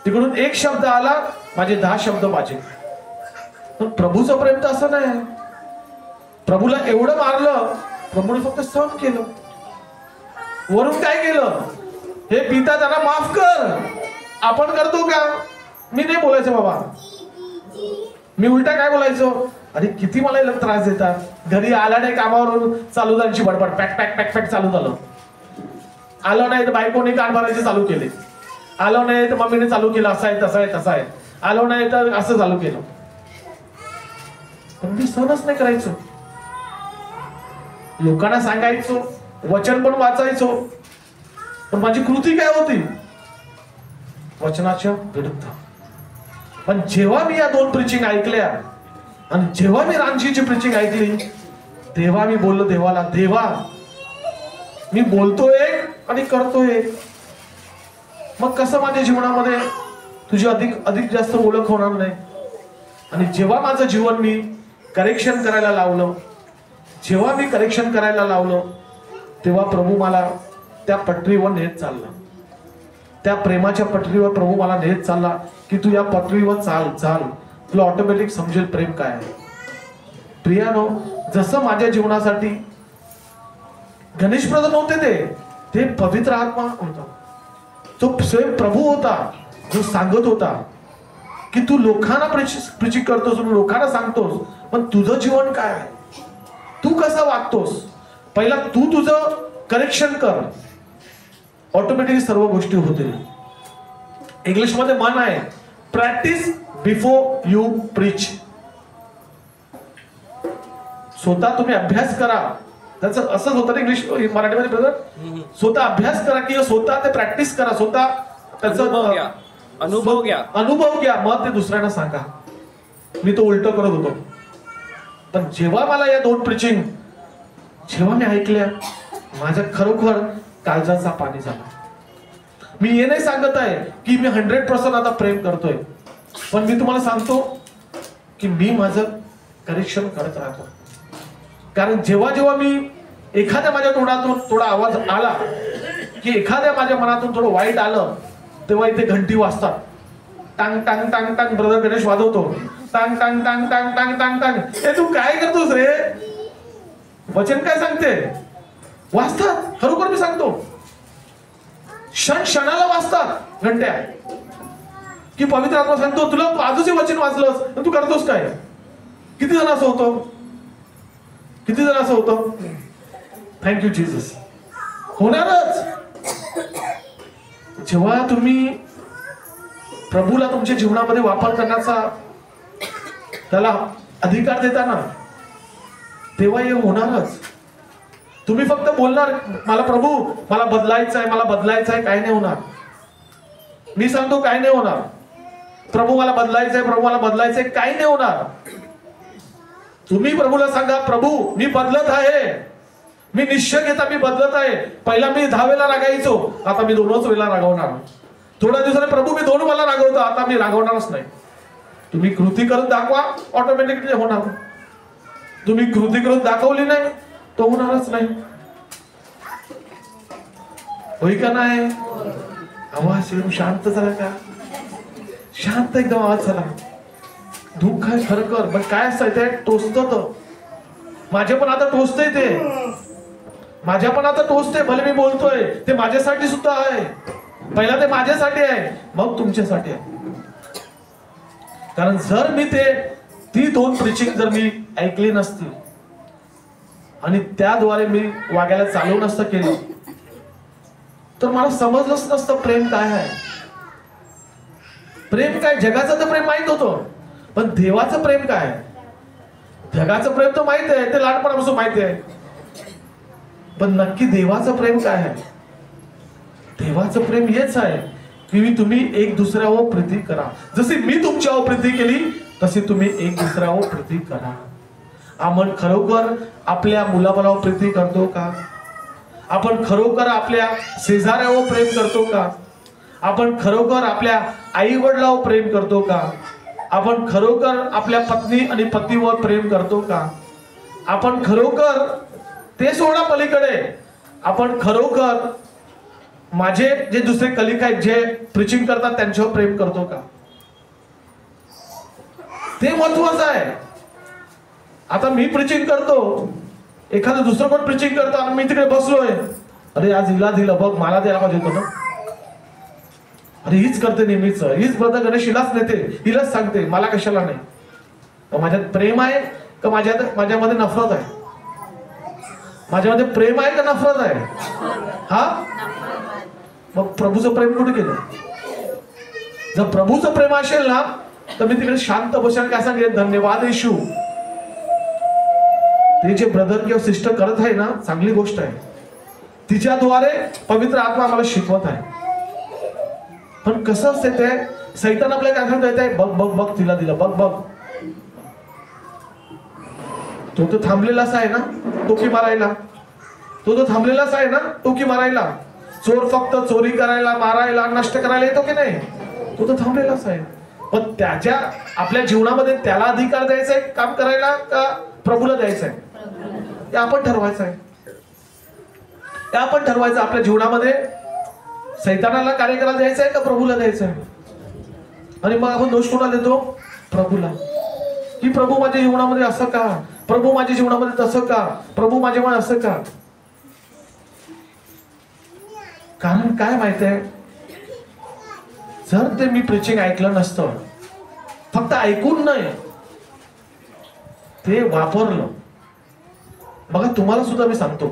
तिकडून एक शब्द आला माझे 10 शब्द पाहिजे. पण प्रभूचं प्रेम तर असं नाही. प्रभूला एवढं मारलं, प्रभूने फक्त सहन केलं. वरून काय केलं? हे पिता त्यांना माफ कर. आपण करतो का? मी नाही बोलायचं बाबा, मी उलटा काय बोलायचो, अरे किती मला याला त्रास देतात. घरी आला नाही कामावरून, चालू झाली बडबड, पॅक पॅक पॅक पॅक चालू झालं. आलं नाही तर बायकोने कान भरायचे चालू केले, आलं नाही तर मम्मीने चालू केलं, असं आहे तसं आहे तसं आहे, आलं नाही तर असं चालू केलं. पण मी सहनच नाही करायचो. लोकांना सांगायचो, वचन पण वाचायचो, पण माझी कृती काय होती? वचनाच्या विरुद्ध. पण जेव्हा मी या 2 प्रीचिंग ऐकल्या, आणि जेव्हा मी रांचीची प्रीचिंग ऐकली, तेव्हा मी बोललो देवाला, देवा, मी बोलतो एक आणि करतो एक. मग कसं माझ्या जीवनामध्ये तुझी अधिक जास्त ओळख होणार नाही? आणि जेव्हा माझं जीवन मी करेक्शन करायला लावलं, जेव्हा मी करेक्शन करायला लावलं, तेव्हा प्रभू मला त्या पटरीवर नेत चालला. त्या प्रेमाच्या पटरीवर प्रभू मला नेत चालला की तू या पटरीवर चाल, तुला ऑटोमॅटिक समजेल प्रेम काय आहे. प्रियानो, जसं माझ्या जीवनासाठी गणेश ब्रदर नव्हते, ते पवित्र आत्मा होता. तो स्वयं प्रभू होता, जो सांगत होता की तू लोकांना प्रीचिंग करतोस, लोकांना सांगतोस, पण तुझं जीवन काय आहे? तू कसा वागतोस? पहिला तू तुझं करेक्शन कर, ऑटोमॅटिकली सर्व गोष्टी होतील. इंग्लिश मध्ये म्हण आहे, प्रॅक्टिस बिफोर यू प्रीच. स्वतः तुम्ही अभ्यास करा. त्याचं असंच होतं इंग्लिश मराठीमध्ये ब्रदर, स्वतः अभ्यास करा किंवा स्वतः ते प्रॅक्टिस करा, स्वतः त्याचा अनुभव घ्या, मग ते दुसऱ्यांना सांगा. मी तो उलट करत होतो. पण जेव्हा मला या 2 प्रीचिंग जेव्हा मी ऐकल्या, माझ्या खरोखर काळजाचा पाणी झाला. मी हे नाही सांगत आहे की मी 100% आता प्रेम करतोय, पण मी तुम्हाला सांगतो की मी माझं करेक्शन करत राहतो. कारण जेव्हा मी एखाद्या माझ्या तोंडातून थोडा आवाज आला, की एखाद्या माझ्या मनातून थोडं वाईट आलं, तेव्हा इथे घंटी वाजतात. टांग टांग टांग टांग. ब्रदर गणेश वाजवतो, टांग टांग टांग टांग टांग टांग टांग. हे तू काय करतोस रे? वचन काय सांगते? वाजतात. खरोखर मी सांगतो, क्षणाला वाजतात घंट्या. की पवित्र आत्मा सांगतो, तुला आजच हे वचन वाचलंस, तू करतोस काय? किती जण असं होतं? Thank you Jesus. होणारच. जेव्हा तुम्ही प्रभूला तुमच्या जीवनामध्ये वापर करण्याचा त्याला अधिकार देता ना, तेव्हा हे होणारच. तुम्ही फक्त बोलणार, मला प्रभू मला बदलायचं आहे, काय नाही होणार. मी सांगतो काय नाही होणार. प्रभू मला बदलायचंय, काय नाही होणार. तुम्ही प्रभूला सांगा, प्रभू मी बदलत आहे, मी निश्चय घेता मी बदलत आहे. पहिला मी 10 वेळा रागायचो, आता मी 2च वेळा रागवणार. थोड्या दिवसाने प्रभू मी 2 वेळा रागवतो, आता मी रागवणारच नाही. तुम्ही कृती करून दाखवा, ऑटोमॅटिकली होणार. तुम्ही कृती करून दाखवली नाही तो होणारच नाही. होई का नाही? आवाज एकदम शांत झाला का? शांत एकदम आवाज झाला. दुःख आहे खरं कर, पण काय असतं ते टोचत. माझ्या पण आता टोचतंय, ते माझ्या पण आता टोचते. भले मी बोलतोय ते माझ्यासाठी सुद्धा आहे. पहिला ते माझ्यासाठी आहे, मग तुमच्यासाठी आहे. कारण जर मी ती 2 प्रीचिंग जर मी ऐकली नसती आणि त्याद्वारे मी वागायला चालू नसतं केलं, तर मला समजलंच नसतं प्रेम काय आहे. प्रेम काय, जगाचं तर प्रेम माहित होतं, पण देवाचं प्रेम काय आहे? जगाचं प्रेम तर माहित आहे, ते लहानपणापासून माहिती आहे, पण नक्की देवाचं प्रेम काय आहे? देवाचं प्रेम हेच आहे की तुम्ही एक दुसऱ्यावर प्रीती करा. जशी मी तुमच्यावर प्रीती केली तशी तुम्ही एक दुसऱ्यावर प्रीती करा. आपण खरोखर आपल्या मुलाबाळावर प्रीती करतो का? आपण खरोखर आपल्या शेजाऱ्यावर प्रेम करतो का? आपण खरोखर आपल्या आई वडिलांवर प्रेम करतो का? आपण खरोखर आपल्या पत्नी आणि पतीवर प्रेम करतो का? आपण खरोखर ते सोडा पलीकडे, आपण खरोखर माझे जे दुसरे कलिक आहेत जे प्रीचिंग करतात त्यांच्यावर प्रेम करतो का? ते महत्वाचं आहे. आता मी प्रीचिंग करतो, एखादं दुसरं कोण प्रीचिंग करतो आणि मी तिकडे बसलोय, अरे आज हिला दिलं बघ, मला द्यायला पाहिजे होतं ना. अरे हीच करते नेहमीच, हीच ब्रदर गणेश हिलाच नेते, हिलाच सांगते, मला कशाला नाही. माझ्यात प्रेम आहे का माझ्यामध्ये नफरत आहे? माझ्यामध्ये प्रेम आहे का नफरत आहे? हा, मग प्रभूचं प्रेम कुठे गेलं? जर प्रभूचं प्रेम असेल ना तर मी तिकडे शांत बसेल, काय सांगेल, धन्यवाद येशू. ते जे ब्रदर किंवा सिस्टर करत आहे ना, चांगली गोष्ट आहे. तिच्याद्वारे पवित्र आत्मा आम्हाला शिकवत आहे. पण कसं असते ते, सैतान आपल्याला काय सांगत आहे, बघ बघ बघ तिला दिलं, बघ बघ. तो तर थांबलेलाच आहे ना टोकी मारायला. तो थांबलेलाच आहे ना टोकी मारायला. चोर फक्त चोरी करायला, मारायला, नष्ट करायला येतो की नाही? तो तर थांबलेलाच आहे. पण त्याच्या आपल्या जीवनामध्ये त्याला अधिकार द्यायचा आहे काम करायला का प्रभूला द्यायचा आहे? हे आपण ठरवायचं आहे. हे आपण ठरवायचं आपल्या जीवनामध्ये सैतानाला कार्य करायला द्यायचं आहे का प्रभूला द्यायचं आहे? आणि मग आपण दोष कोणाला देतो? प्रभूला. की प्रभू माझ्या जीवनामध्ये असं का? प्रभू माझ्या जीवनामध्ये तसं का? प्रभू माझ्या मन असं का? कारण काय माहित आहे, जर ते मी प्रीचिंग ऐकलं नसतं, फक्त ऐकून नाही ते वापरलं. बघा तुम्हाला सुद्धा मी सांगतो,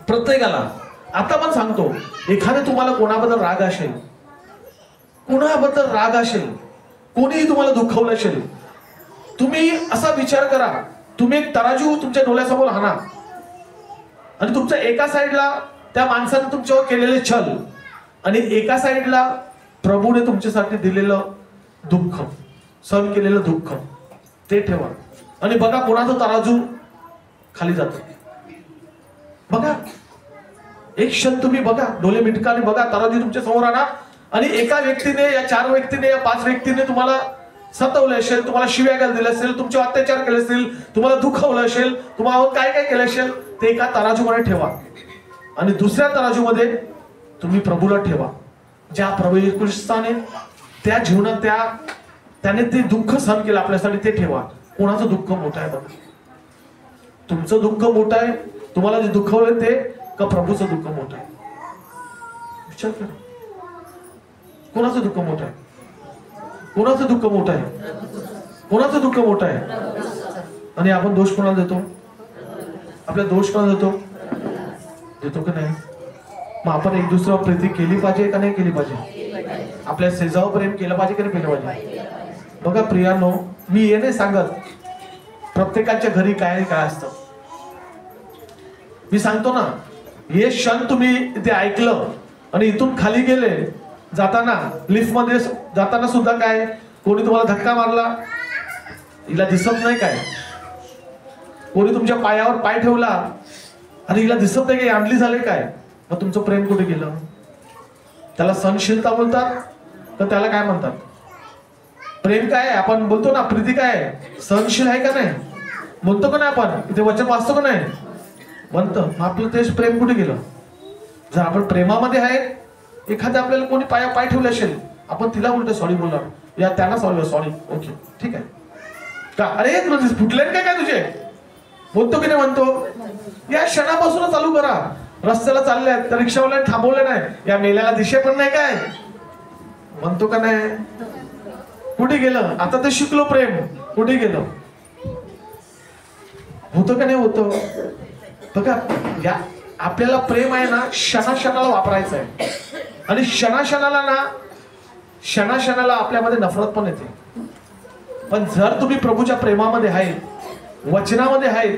प्रत्येकाला आता पण सांगतो, एखादे तुम्हाला कोणाबद्दल राग असेल, कोणाबद्दल राग असेल, कोणीही तुम्हाला दुःखवलं असेल, तुम्ही असा विचार करा, तुम्ही एक तराजू तुमच्या डोळ्यासमोर आणा आणि तुमच्या एका साईडला त्या माणसाने तुमच्यावर केलेले छल आणि एका साईडला प्रभूने तुमच्यासाठी दिलेलं दुःख, सहन केलेलं दुःख, ते ठेवा आणि बघा कोणाचं तराजू खाली जातो. बघा एक क्षण तुम्ही बघा, डोळे मिटका आणि बघा, तराजू तुमच्या समोर आणा आणि एका व्यक्तीने या 4 व्यक्तीने या 5 व्यक्तीने तुम्हाला सतवलं असेल, तुम्हाला शिव्या दिल्या असेल, तुमच्यावर अत्याचार केले असतील, तुम्हाला दुखवलं असेल, तुम्हाला काय काय केलं असेल, ते एका तराजूमध्ये ठेवा आणि दुसऱ्या तराजूमध्ये तुम्ही प्रभूला ठेवा. ज्या प्रभू येशू ख्रिस्ताने त्या जीवनात त्याने ते दुःख सहन केलं आपल्यासाठी, ते ठेवा. कोणाचं दुःख मोठं आहे बघा? तुमचं दुःख मोठं आहे, तुम्हाला जे दुःखवलं ते, का प्रभूचं दुःख मोठं आहे? विचार करा, कोणाचं दुःख मोठं आहे? कोणाचं दुःख मोठं आहे? कोणाचं दुःख मोठं आहे? आणि आपण दोष कोणाला देतो? आपल्या दोष कोणाला देतो का नाही? मग आपण एक दुसऱ्यावर प्रीती केली पाहिजे का नाही केली पाहिजे? आपल्या शेजावर प्रेम केलं पाहिजे की नाही केलं पाहिजे? बघा प्रियानो, मी हे नाही सांगत प्रत्येकाच्या घरी काय काय असतं. मी सांगतो ना, हे क्षण तुम्ही इथे ऐकलं आणि इथून खाली गेले, जाताना लिफ्ट मध्ये जाताना सुद्धा काय कोणी तुम्हाला धक्का मारला, हिला दिसत नाही काय? कोणी तुमच्या पायावर पाय ठेवला आणि हिला दिसत नाही काय अंधली झाले काय? मग तुमचं प्रेम कुठे गेलं? त्याला सहनशीलता बोलतात तर त्याला काय म्हणतात? प्रेम काय आहे? आपण बोलतो ना प्रीती काय आहे? सहनशील आहे का नाही? बोलतो का नाही आपण? इथे वचन वाचतो का नाही? म्हणतं. मग आपलं तेच प्रेम कुठे गेलं? जर आपण प्रेमामध्ये आहे, एखाद्या आपल्याला कोणी पाय ठेवले असेल, आपण तिला उलट सॉरी बोलणार, या त्यांना सॉरी ओके ठीक आहे का? अरे तुला फुटले काय तुझे? बोलतो की नाही म्हणतो? या क्षणापासून चालू करा. रस्त्याला चालले तर रिक्षावाल्याने थांबवले नाही, या मेल्याला दिशे पण नाही काय? म्हणतो का नाही? कुठे गेलं? आता ते शिकलो प्रेम कुठे गेलं? होतं का नाही होतं? बघा, या आपल्याला प्रेम आहे ना क्षणाला वापरायचं आहे. आणि क्षणाला आपल्यामध्ये नफरत पण येते. पण जर तुम्ही प्रभूच्या प्रेमामध्ये आहे, वचनामध्ये आहे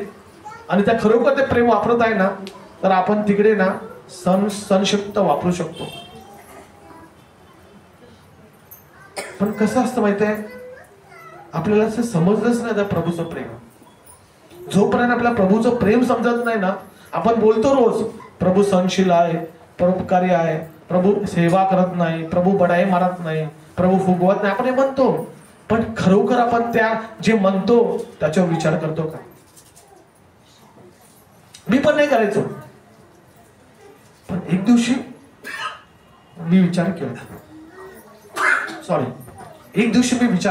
आणि त्या खरोखर ते प्रेम वापरत आहे ना, तर आपण तिकडे ना संशक्त वापरू शकतो. पण कसं असतं माहिती आहे, आपल्याला असं समजलंच नाही त्या प्रभूचं प्रेम. जोपर्यंत आपल्याला प्रभूचं प्रेम समजत नाही ना, आपण बोलतो रोज प्रभू सहनशील आहे, परोपकारी आहे, प्रभू सेवा करत नाही, प्रभू बडाई मारत नाही, प्रभू फुगवत नाही, आपण हे म्हणतो. पण खरोखर आपण त्या जे म्हणतो त्याच्यावर विचार करतो का? मी पण नाही करायचो. पण एक दिवशी मी विचार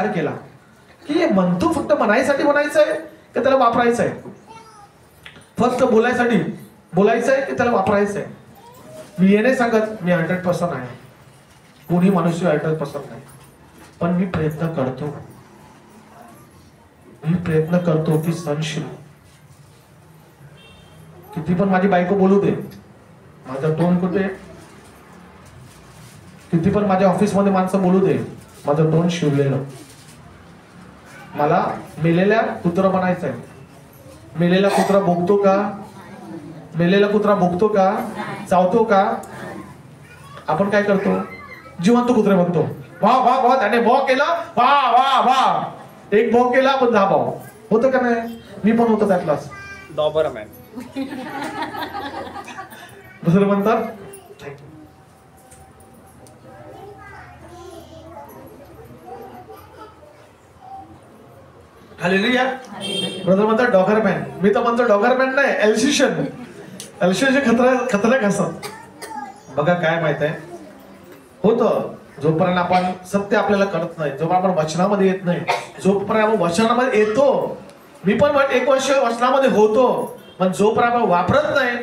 केला की हे म्हणतो फक्त म्हणायसाठी म्हणायचंय की त्याला वापरायचंय? फक्त बोलायसाठी बोलायचंय की त्याला वापरायचंय? मी येणे सांगत मी 100% आहे, कोणी मनुष्य 100% नाही. पण मी प्रयत्न करतो की सहनशील. किती पण माझी बायको बोलू दे, माझा टोन कुठे, किती पण माझ्या ऑफिसमध्ये माणसं बोलू दे, माझं टोन शिवलेलं. मला मेलेल्या कुत्रा बनायचंय. मेलेला कुत्रा भोगतो का? मेलेला कुत्रा भोगतो का? चावतो का? आपण काय करतो? जिवंत कुत्रे म्हणतो वा वा वा, त्याने भाव केला, वा वा वा. एक भाव केला आपण 10 भाव. होतं का नाही? मी पण होतो त्यातलाच. डॉबरमॅन. दुसरं म्हणतात हालेलुया. ब्रदर म्हणतात डॉगरमॅन. मी तर म्हणतो डॉगरमॅन नाही, एल्शिशन. खतरनाक असत. बघा काय माहित आहे, होतं जोपर्यंत आपण सत्य आपल्याला कळत नाही, जोपर्यंत आपण वचनामध्ये येत नाही, जोपर्यंत आपण वचनामध्ये येतो, मी पण 1 वर्ष वचनामध्ये होतो, पण जोपर्यंत आपण वापरत नाही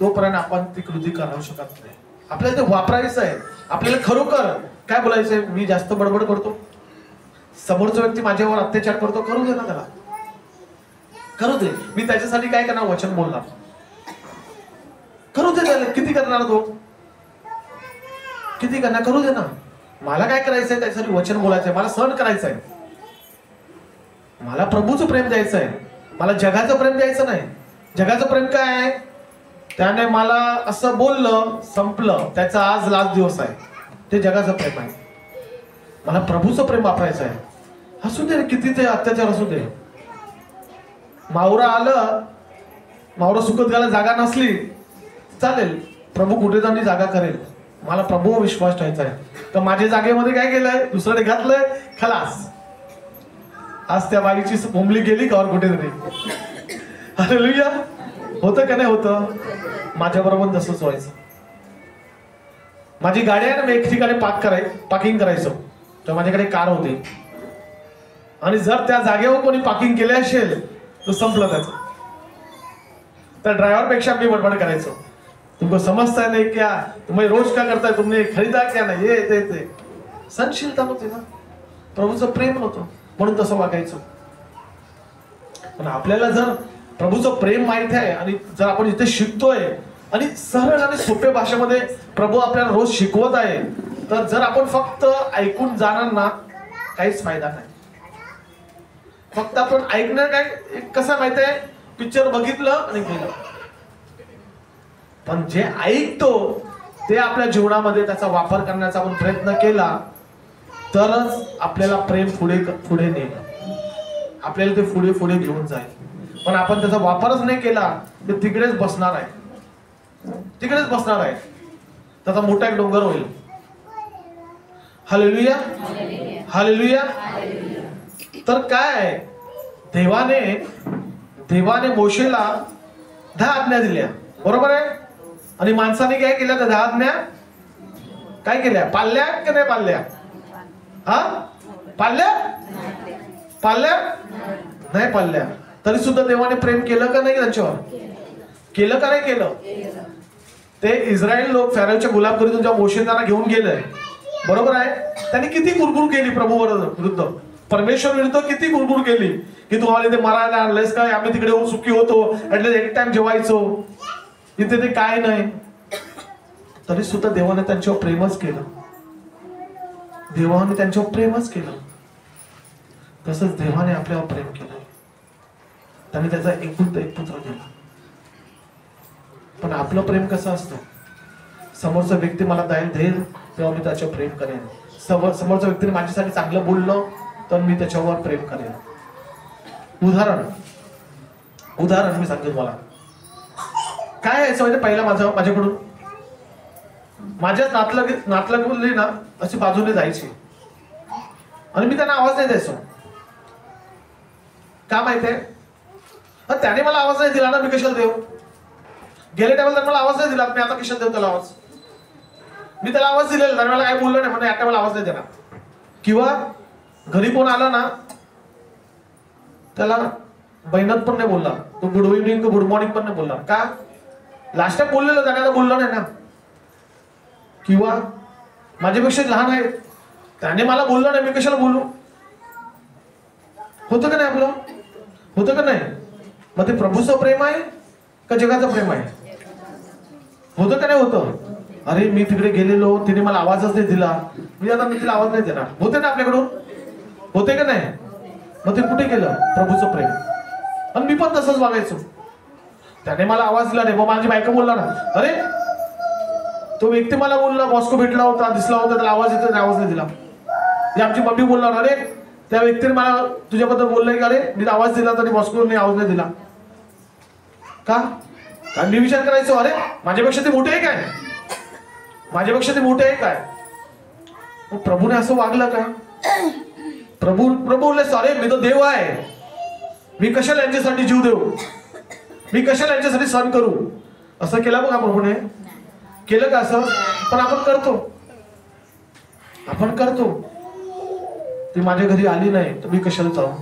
तोपर्यंत आपण ती कृती करू शकत नाही. आपल्याला ते वापरायचं आहे. आपल्याला खरोखर काय बोलायचंय? मी जास्त बडबड करतो, समोरचा व्यक्ती माझ्यावर अत्याचार करतो, करू दे ना त्याला, करू दे. मी त्याच्यासाठी काय करणार? वचन बोलणार. करू दे त्याला. किती करणार तो? किती करणार? करू दे ना. मला काय करायचंय? त्याच्यासाठी वचन बोलायचंय, मला सहन करायचंय, मला प्रभूचं प्रेम द्यायचंय, मला जगाचं प्रेम द्यायचं नाही. जगाचं प्रेम काय आहे? त्याने मला असं बोललं, संपलं, त्याचा आज लास्ट दिवस आहे, ते जगाचं प्रेम आहे. मला प्रभूचं प्रेम वापरायचं आहे. असू दे किती ते अत्याचार असू दे. मावरा आलं, मावरा सुकत घाला जागा नसली चालेल, प्रभू कुठे जाऊन जागा करेल. मला प्रभू विश्वास ठेवायचा आहे. तर माझ्या जागेमध्ये काय केलंय? दुसऱ्याने घातलंय, खलास. आज त्या बाईची बोंबली गेली का कुठेतरी? हालेलुया. होतं का नाही होतं? माझ्या बरोबर तसंच व्हायचं. माझी गाडी आहे ना, मी एक ठिकाणी पार्किंग करायचो, तर माझ्याकडे कार होती, आणि जर त्या जागेवर कोणी पार्किंग केले असेल तर संपलं त्याचं. त्या ड्रायव्हर पेक्षा मी बडबड करायचो, तुमको समजता नहीं क्या, तुम्ही रोज क्या करताय, तुमने खरीदा क्या नाही, ये ते सहनशीलता नव्हती ना, प्रभूचं प्रेम नव्हतं, म्हणून तसं वागायचं. पण आपल्याला जर प्रभूचं प्रेम माहित आहे आणि जर आपण इथे शिकतोय आणि सरळ आणि सोप्या भाषेमध्ये प्रभू आपल्याला रोज शिकवत आहे, तर जर आपण फक्त ऐकून जाणार ना, काहीच फायदा नाही. फक्त आपण ऐकणार काय? कसं माहित आहे, पिक्चर बघितलं आणि गेलं. पण जे ऐकतो ते आपल्या जीवनामध्ये त्याचा वापर करण्याचा आपण प्रयत्न केला तरच आपल्याला प्रेम पुढे नेईल. आपल्याला ते पुढे पुढे घेऊन जाईल. पण आपण त्याचा वापरच नाही केला तर तिकडेच बसणार आहे, तिकडेच बसणार आहे. त्याचा मोठा एक डोंगर होईल. Hallelujah, hallelujah. तर काय देवाने मोशेला 10 आज्ञा दिल्या, बरोबर आहे. आणि माणसाने काय केल्या त्या 10 आज्ञा काय केल्या? पाळल्या की नाही पाळल्या? हा, पाळल्या? पाळल्या नाही पाळल्या. तरी सुद्धा देवाने प्रेम केलं का नाही त्यांच्यावर? केलं का नाही केलं? ते इस्रायल लोक फॅरोच्या गुलामगिरीतून जेव्हा मोशे त्यांना घेऊन गेले, बरोबर आहे, त्यांनी किती गुरगुर केली प्रभू विरुद्ध, परमेश्वर विरुद्ध किती गुरगुर केली की तुम्हाला इथे मरायला आणलंयस काय, आम्ही तिकडे येऊन सुखी होतो, ऍटलीस्ट एक टाइम जेवायचो, इथे ते काय नाही. तरी सुद्धा देवाने त्यांच्यावर प्रेमच केलं, देवाने त्यांच्यावर प्रेमच केलं. तसंच देवाने आपल्यावर प्रेम केलं. त्याने त्याचा एकुलता एक पुत्र दिला. पण आपलं प्रेम कसं असतं? समोरचा व्यक्ती मला देईल तेव्हा मी त्याच्यावर प्रेम करेन. समोरच्या व्यक्तीने माझ्यासाठी चांगलं बोललं तर मी त्याच्यावर प्रेम करेन. उदाहरण मी सांगतो तुम्हाला. काय यायचं म्हणजे पहिला माझ्याकडून माझ्याच नातलग ना अशी बाजूने जायची आणि मी त्यांना आवाज नाही द्यायचो. का माहितीये? त्याने मला आवाज नाही दिला ना, मी कशाला देऊ? गेल्या टायमाला मला आवाज नाही दिला, मी आता कशाला देऊ त्याला आवाज? मी त्याला आवाज दिलेला, त्याने मला काय बोललं नाही म्हणजे आता मला आवाज नाही देणार. किंवा घरी कोण आला ना त्याला बहिणात पण नाही बोलला, तो गुड इव्हनिंग गुड मॉर्निंग पण नाही बोलला. का? लास्ट टाइम बोललेलं त्याने आता बोललं नाही ना. किंवा माझ्यापेक्षा लहान आहे, त्याने मला बोललं नाही, मी कशाला बोलू? होतं का नाही आपलं? होतं का नाही? मग ते प्रभूचं प्रेम आहे का जगाचं प्रेम आहे? होतं का नाही होतं? अरे मी तिकडे गेलेलो, तिने मला आवाजच नाही दिला, मी आता तिला आवाज नाही देणार. होते ना आपल्याकडून? होते का नाही? मग ते कुठे गेलं प्रभूचं प्रेम? आणि मी पण तसंच वागायचो. त्याने मला आवाज दिला नाही, मग माझी बायको बोलला ना, अरे तो व्यक्ती मला बोलला, मॉस्को भेटला होता, दिसला होता, त्याला आवाज येतो, आवाज नाही दिला. आमची मम्मी बोलणार, अरे त्या व्यक्तीने मला तुझ्याबद्दल बोललंय का, अरे मी आवाज दिला तरी मॉस्कोने आवाज नाही दिला. का? कारण मी विचार करायचो, अरे माझ्यापेक्षा ते मोठे आहे काय? माझ्यापेक्षा ते मोठे आहे काय? प्रभूने असं वागलं का? प्रभू बोलले, अरे मी तो देव आहे, मी कशाला यांच्यासाठी जीव देऊ, मी कशाला यांच्यासाठी सहन करू? असं केलं बघा प्रभूने. केलं का असं? पण आपण करतो. ती माझ्या घरी आली नाही तर मी कशाला जाऊ?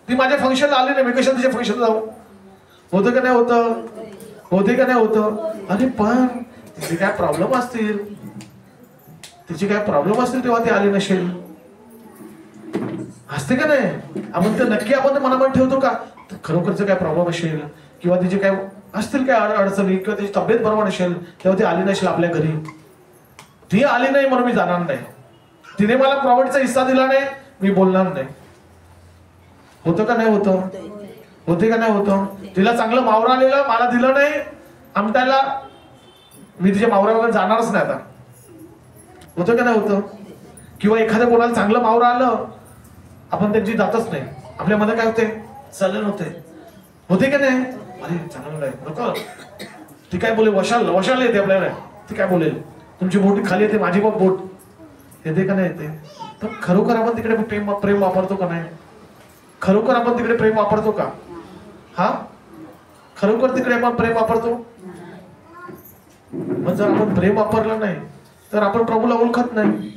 ती माझ्या फंक्शनला आली नाही, मी कशाला तिच्या फंक्शनला जाऊ? होतं का नाही होतं? होते का नाही होतं? अरे पण तिचे काय प्रॉब्लेम असतील, तेव्हा ती आली नसेल. असते का नाही? आपण तर नक्की आपण मनामध्ये ठेवतो का खरोखरचं काय प्रॉब्लेम असेल, किंवा तिचे काय असतील काय अडचणी, किंवा तिची तब्येत बरोबर नसेल तेव्हा ती आली नसेल आपल्या घरी. ती आली नाही म्हणून मी जाणार नाही, तिने मला प्रॉपर्टीचा हिस्सा दिला नाही मी बोलणार नाही. होतं का नाही होतं? होते का नाही होतं? तिला चांगलं मावरा आलेलं मला दिलं नाही आमट्याला, मी तिच्या मावऱ्यावर जाणारच नाही आता. होतं का नाही होतं? किंवा एखाद्या कोणाला चांगलं मावरा आलं आपण त्यांची जातच नाही, आपल्या मध्ये काय होते? चलन होते का नाही? अरे चांगलं नाही नको, ती काय बोले वशाल येते आपल्याला, ती काय बोलेल, तुमची बोट खाली येते, माझी पण बोट येते का नाही येते? तर खरोखर आपण तिकडे प्रेम वापरतो का नाही? खरोखर आपण तिकडे प्रेम वापरतो का? हा, खरोखर तिकडे आपण प्रेम वापरतो? मग जर आपण प्रेम वापरलं नाही तर आपण प्रभूला ओळखत नाही.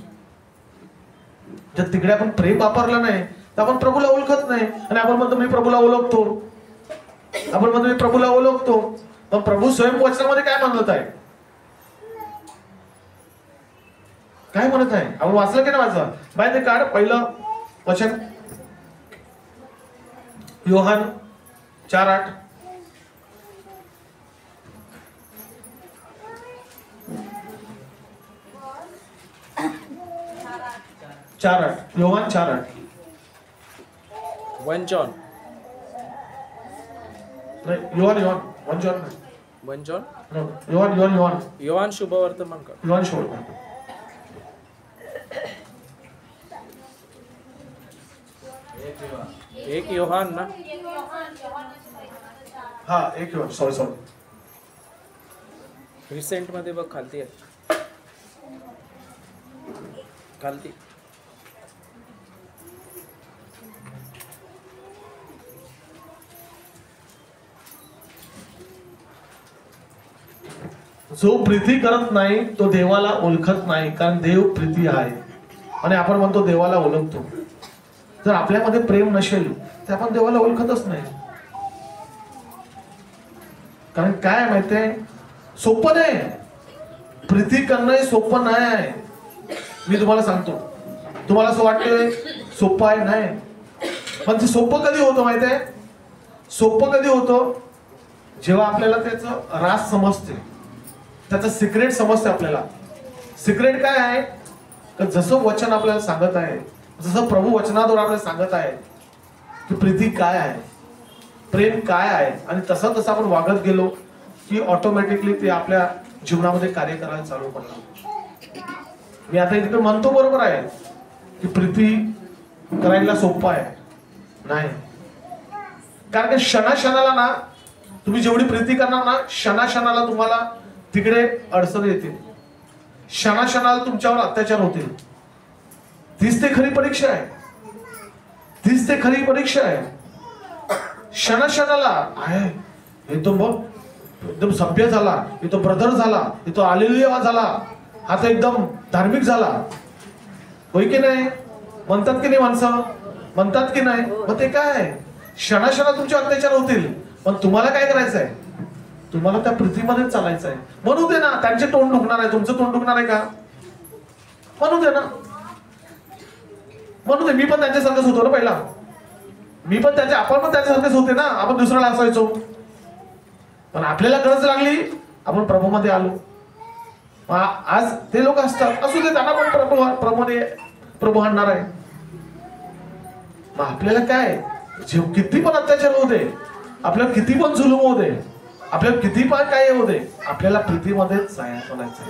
जर तिकडे आपण प्रेम वापरलं नाही तर आपण प्रभूला ओळखत नाही. आणि आपण म्हणतो मी प्रभूला ओळखतो, पण प्रभू स्वयं वचनामध्ये काय म्हणत आहे? काय म्हणत आहे? आपण वाचलं की नाही वाचलं? माहिती काढ पहिलं वचन, योहान 4:8. योहान 4:8. 1 John. नाही, योहान 1 जॉन नाही. 1 John. योहान योहान शुभवर्तमान कर. योहान शोध. एक योहान ना. हा एक सॉरी रिसेंट मध्ये बघ खालती आहे. खालती. जो प्रीती करत नाही तो देवाला ओळखत नाही, कारण देव प्रीती आहे. आणि आपण म्हणतो देवाला ओळखतो. जर आपल्यामध्ये प्रेम नसेल तर आपण देवाला ओळखतच नाही. कारण काय माहितीये, सोपं नाही. प्रीती करणं हे सोपं नाही आहे. मी तुम्हाला सांगतो, तुम्हाला असं वाटतंय सोपं आहे, नाही. पण ते सोपं कधी होतं माहितीये? सोपं कधी होतं जेव्हा आपल्याला त्याचं राज समजते, त्याचं सिक्रेट समजते. आपल्याला सिक्रेट काय आहे, तर जसं वचन आपल्याला सांगत आहे, जसं प्रभू वचनाद्वारे आपल्याला सांगत आहे की प्रीती काय आहे, प्रेम काय आहे, आणि तसं तसं आपण वागत गेलो की ऑटोमॅटिकली ते आपल्या जीवनामध्ये कार्य करायला चालू करणार. मी आता इथे म्हणतो बरोबर आहे की प्रीती करायला सोपं आहे, नाही. कारण की क्षणाक्षणाला ना तुम्ही जेवढी प्रीती करणार ना, क्षणाक्षणाला तुम्हाला तिकडे अडचणी येतील, क्षणाक्षणाला तुमच्यावर अत्याचार होतील. तीच ते खरी परीक्षा आहे. तीच ते खरी परीक्षा आहे. क्षणाक्षणाला आहे हे तो बघ एकदम सभ्य झाला, हे तो ब्रदर झाला, हे तो हालेलुया झाला, हा तर एकदम धार्मिक झाला, होय की नाही? म्हणतात की नाही माणसं? म्हणतात की नाही? मग ते काय, क्षणाक्षणा तुमचे अत्याचार होतील, पण तुम्हाला काय करायचं आहे? तुम्हाला त्या पृथ्वीमध्येच चालायचं आहे. म्हणू दे ना, त्यांचे तोंड दुखणार आहे, तुमचं तोंड दुखणार आहे का? म्हणू दे ना, म्हणू दे. मी पण त्यांच्यासारखंच होतो ना पहिला. मी पण आपण पण त्याच्यासारखेच होते ना. आपण दुसऱ्याला असायचो, पण आपल्याला गरज लागली, आपण प्रभूमध्ये आलो. आज ते लोक असतात, असू दे, त्यांना पण प्रभू आणणार आहे. मग आपल्याला काय, किती पण अत्याचार होऊ दे, आपल्याला किती पण जुलूम होऊ दे, आपल्याला किती पण काय होऊ दे, आपल्याला प्रीतीमध्येच चालायचं आहे,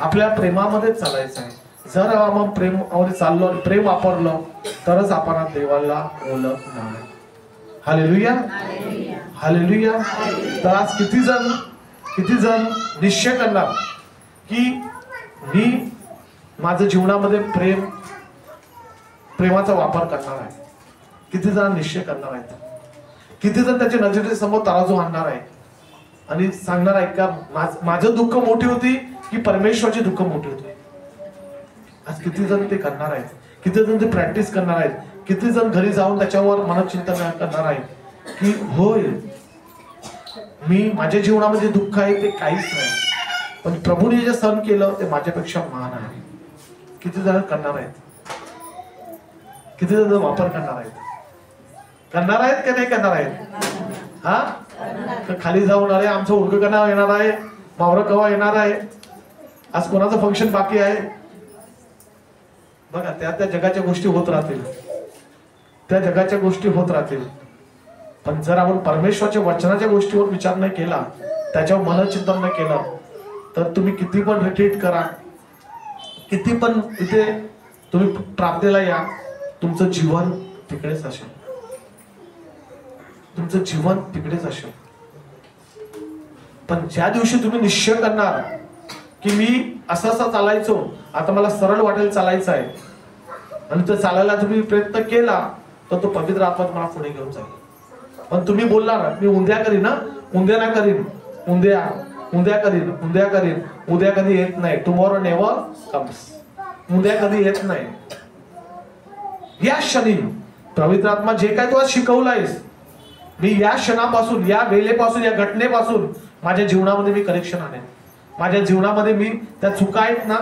आपल्याला प्रेमामध्येच चालायचं आहे. जर आपण प्रेमामध्ये चाललो आणि प्रेम वापरलं तरच आपण देवाला ओळखणार. Hallelujah, hallelujah. तर आज किती जण निश्चय करणार की मी माझ्या जीवनामध्ये प्रेमाचा वापर करणार आहे. किती जण निश्चय करणार आहेत? किती जण त्याच्या नजरेसमोर तराजू आणणार आहे आणि सांगणार आहे का माझं दुःख मोठी होती की परमेश्वराची दुःख मोठी होती? आज किती जण ते करणार आहेत? किती जण ते प्रॅक्टिस करणार आहेत? किती जण घरी जाऊन त्याच्यावर मनचिंतन करणार आहेत की होय, मी माझ्या जीवनामध्ये दुःख आहे ते काहीच नाही, पण प्रभूने जे सहन केलं ते माझ्यापेक्षा महान आहे. किती जण करणार आहेत? किती जण वापर करणार आहेत? करणार आहेत का नाही करणार आहेत? हा, तर खाली जाऊन अरे आमचं उर्ग कवा येणार आहे, मावरं कवा येणार आहे, आज कोणाचं फंक्शन बाकी आहे, बघा. त्या जगाच्या गोष्टी होत राहतील, त्या जगाच्या गोष्टी होत राहतील. पण जर आपण परमेश्वराच्या वचनाच्या गोष्टीवर विचार नाही केला, त्याच्यावर मनचिंतन नाही केलं, तर तुम्ही किती पण रिट्रीट करा, किती पण इथे तुम्ही प्रार्थनेला या, तुमचं जीवन तिकडेच असेल. तुमचं जीवन तिकडेच असेल. पण ज्या दिवशी तुम्ही निश्चय करणार की मी असं चालायचो, आता मला सरळ वाटेल चालायचं आहे, आणि तो चालायला तुम्ही प्रयत्न केला, तर तो पवित्र आत्मा तुम्हाला पुढे घेऊन जाईल. पण तुम्ही बोलणार मी उद्या करीन ना, उद्या ना करीन, उद्या करीन, उद्या कधी येत नाही. Tomorrow never comes. उद्या कधी येत नाही. या क्षणी पवित्र आत्मा जे काय तू आज शिकवलायस, मी या क्षणापासून, या वेळेपासून, या घटनेपासून माझ्या जीवनामध्ये मी करेक्शन आणेन. माझ्या जीवनामध्ये मी त्या चुका आहेत ना,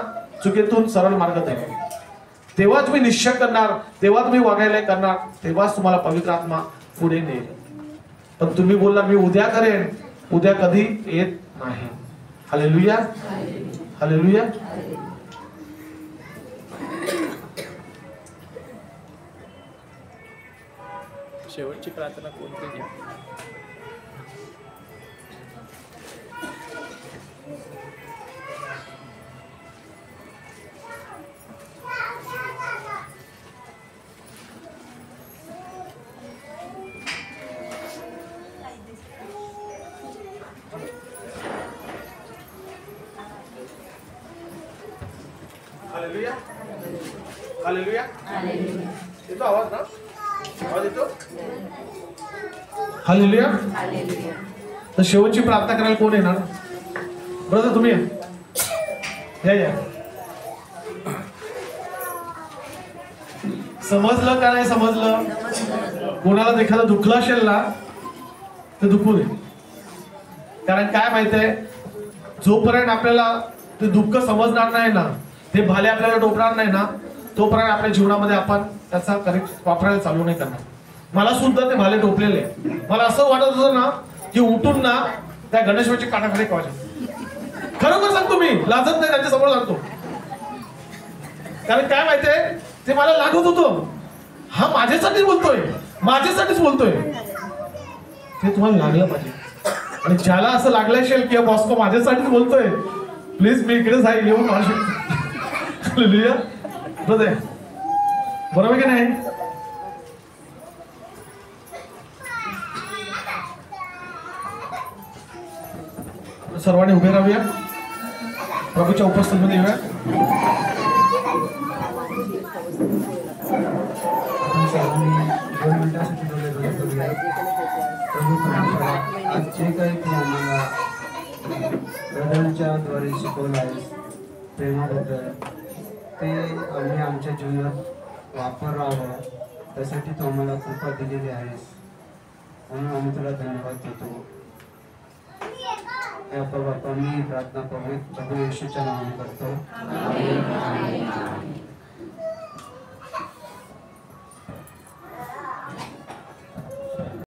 चुकीतून सरळ मार्ग देईन. तेव्हा तुम्ही निश्चय करणार, तेव्हा तुम्ही वागायला करणार, तेव्हाच तुम्हाला पवित्र आत्मा पुढे नेईल. पण तुम्ही बोलला मी उद्या करेन, उद्या कधी येत नाही. Hallelujah, hallelujah. शेवटची प्रार्थना कोणती घ्या? हालेलुया हालेलुया येतो आवाज ना आवाज येतो हालेलुया तर शेवटची प्रार्थना करायला कोण येणार ब्रदर तुम्ही या समजलं का नाही समजलं कोणाला एखादं दुखलं असेल ना ते दुखू दे कारण काय माहितीये जोपर्यंत आपल्याला ते दुःख समजणार नाही ना ते भाले आपल्याला टोपणार नाही ना तोपर्यंत आपल्या जीवनामध्ये आपण त्याचा करेक्ट वापरायला चालू नाही करणार मला सुद्धा ते भाले टोपलेले मला असं वाटत होतं ना की उठून ना त्या गणेशवाची कानाखाली वाजव खरोखर सांगतो मी लाजत नाही त्यांच्या समोर सांगतो कारण काय माहितीये ते मला लागत होतं हा माझ्यासाठीच बोलतोय ते तुम्हाला लागलं पाहिजे आणि ज्याला असं लागलं असेल की बॉस्को माझ्यासाठीच बोलतोय प्लीज मी इकडे जाईल येऊन हालेलुया ब्रदर बरोबर की नाही सर्वांनी उभे राहूया प्रभूच्या उपस्थितीमध्ये येऊया आज जे काही तू आम्हाला ब्रदरच्या द्वारे शिकवलं आहेस प्रेमाबद्दल ते आम्ही आमच्या जीवनात वापरावं त्यासाठी तू आम्हाला कृपा दिलेली आहेस म्हणून आम्ही तुला धन्यवाद देतो बाप्पा मी प्रार्थना प्रभू येशूच्या नावाने करतो. आमेन.